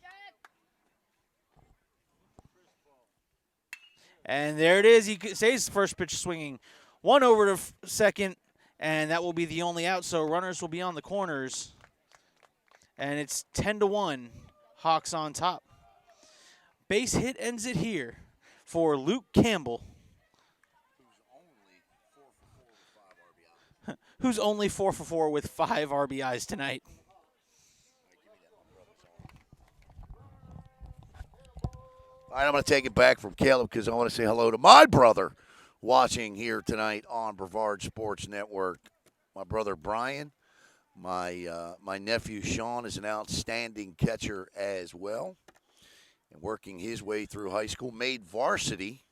And there it is. He stays first pitch swinging. 1 over to second, and that will be the only out. So runners will be on the corners. And it's 10-1. Hawks on top. Base hit ends it here for Luke Campbell, who's only 4 for 4 with 5 RBIs tonight. All right, I'm going to take it back from Caleb because I want to say hello to my brother watching here tonight on Brevard Sports Network. My brother Brian, my nephew Sean is an outstanding catcher as well, and working his way through high school. Made varsity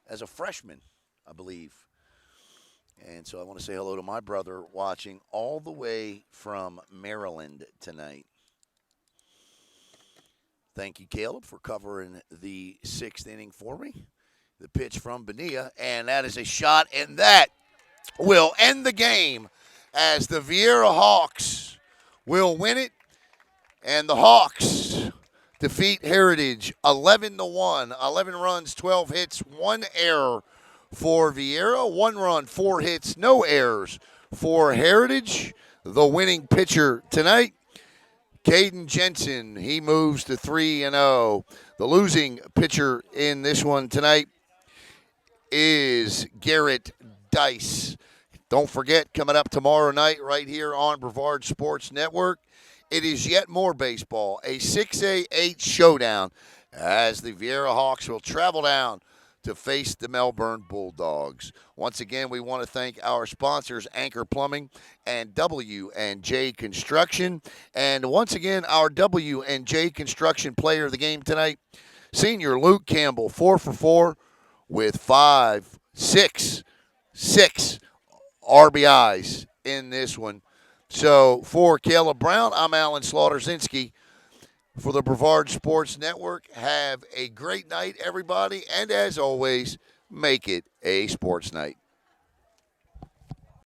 as a freshman, I believe. And so I want to say hello to my brother watching all the way from Maryland tonight. Thank you, Caleb, for covering the 6th inning for me. The pitch from Bonilla, and that is a shot, and that will end the game as the Viera Hawks will win it, and the Hawks defeat Heritage 11-1. 11 runs, 12 hits, 1 error for Viera. 1 run, 4 hits, no errors for Heritage. The winning pitcher tonight, Caden Jensen, he moves to 3-0. The losing pitcher in this one tonight is Garrett Dice. Don't forget, coming up tomorrow night right here on Brevard Sports Network, it is yet more baseball, a 6A8 showdown as the Viera Hawks will travel down to face the Melbourne Bulldogs. Once again, we want to thank our sponsors, Anchor Plumbing and W&J Construction. And once again, our W&J Construction player of the game tonight, senior Luke Campbell, 4 for 4 with 6 RBIs in this one. So for Caleb Brown, I'm Alan Slaughter-Zinski. For the Brevard Sports Network, have a great night, everybody. And as always, make it a sports night.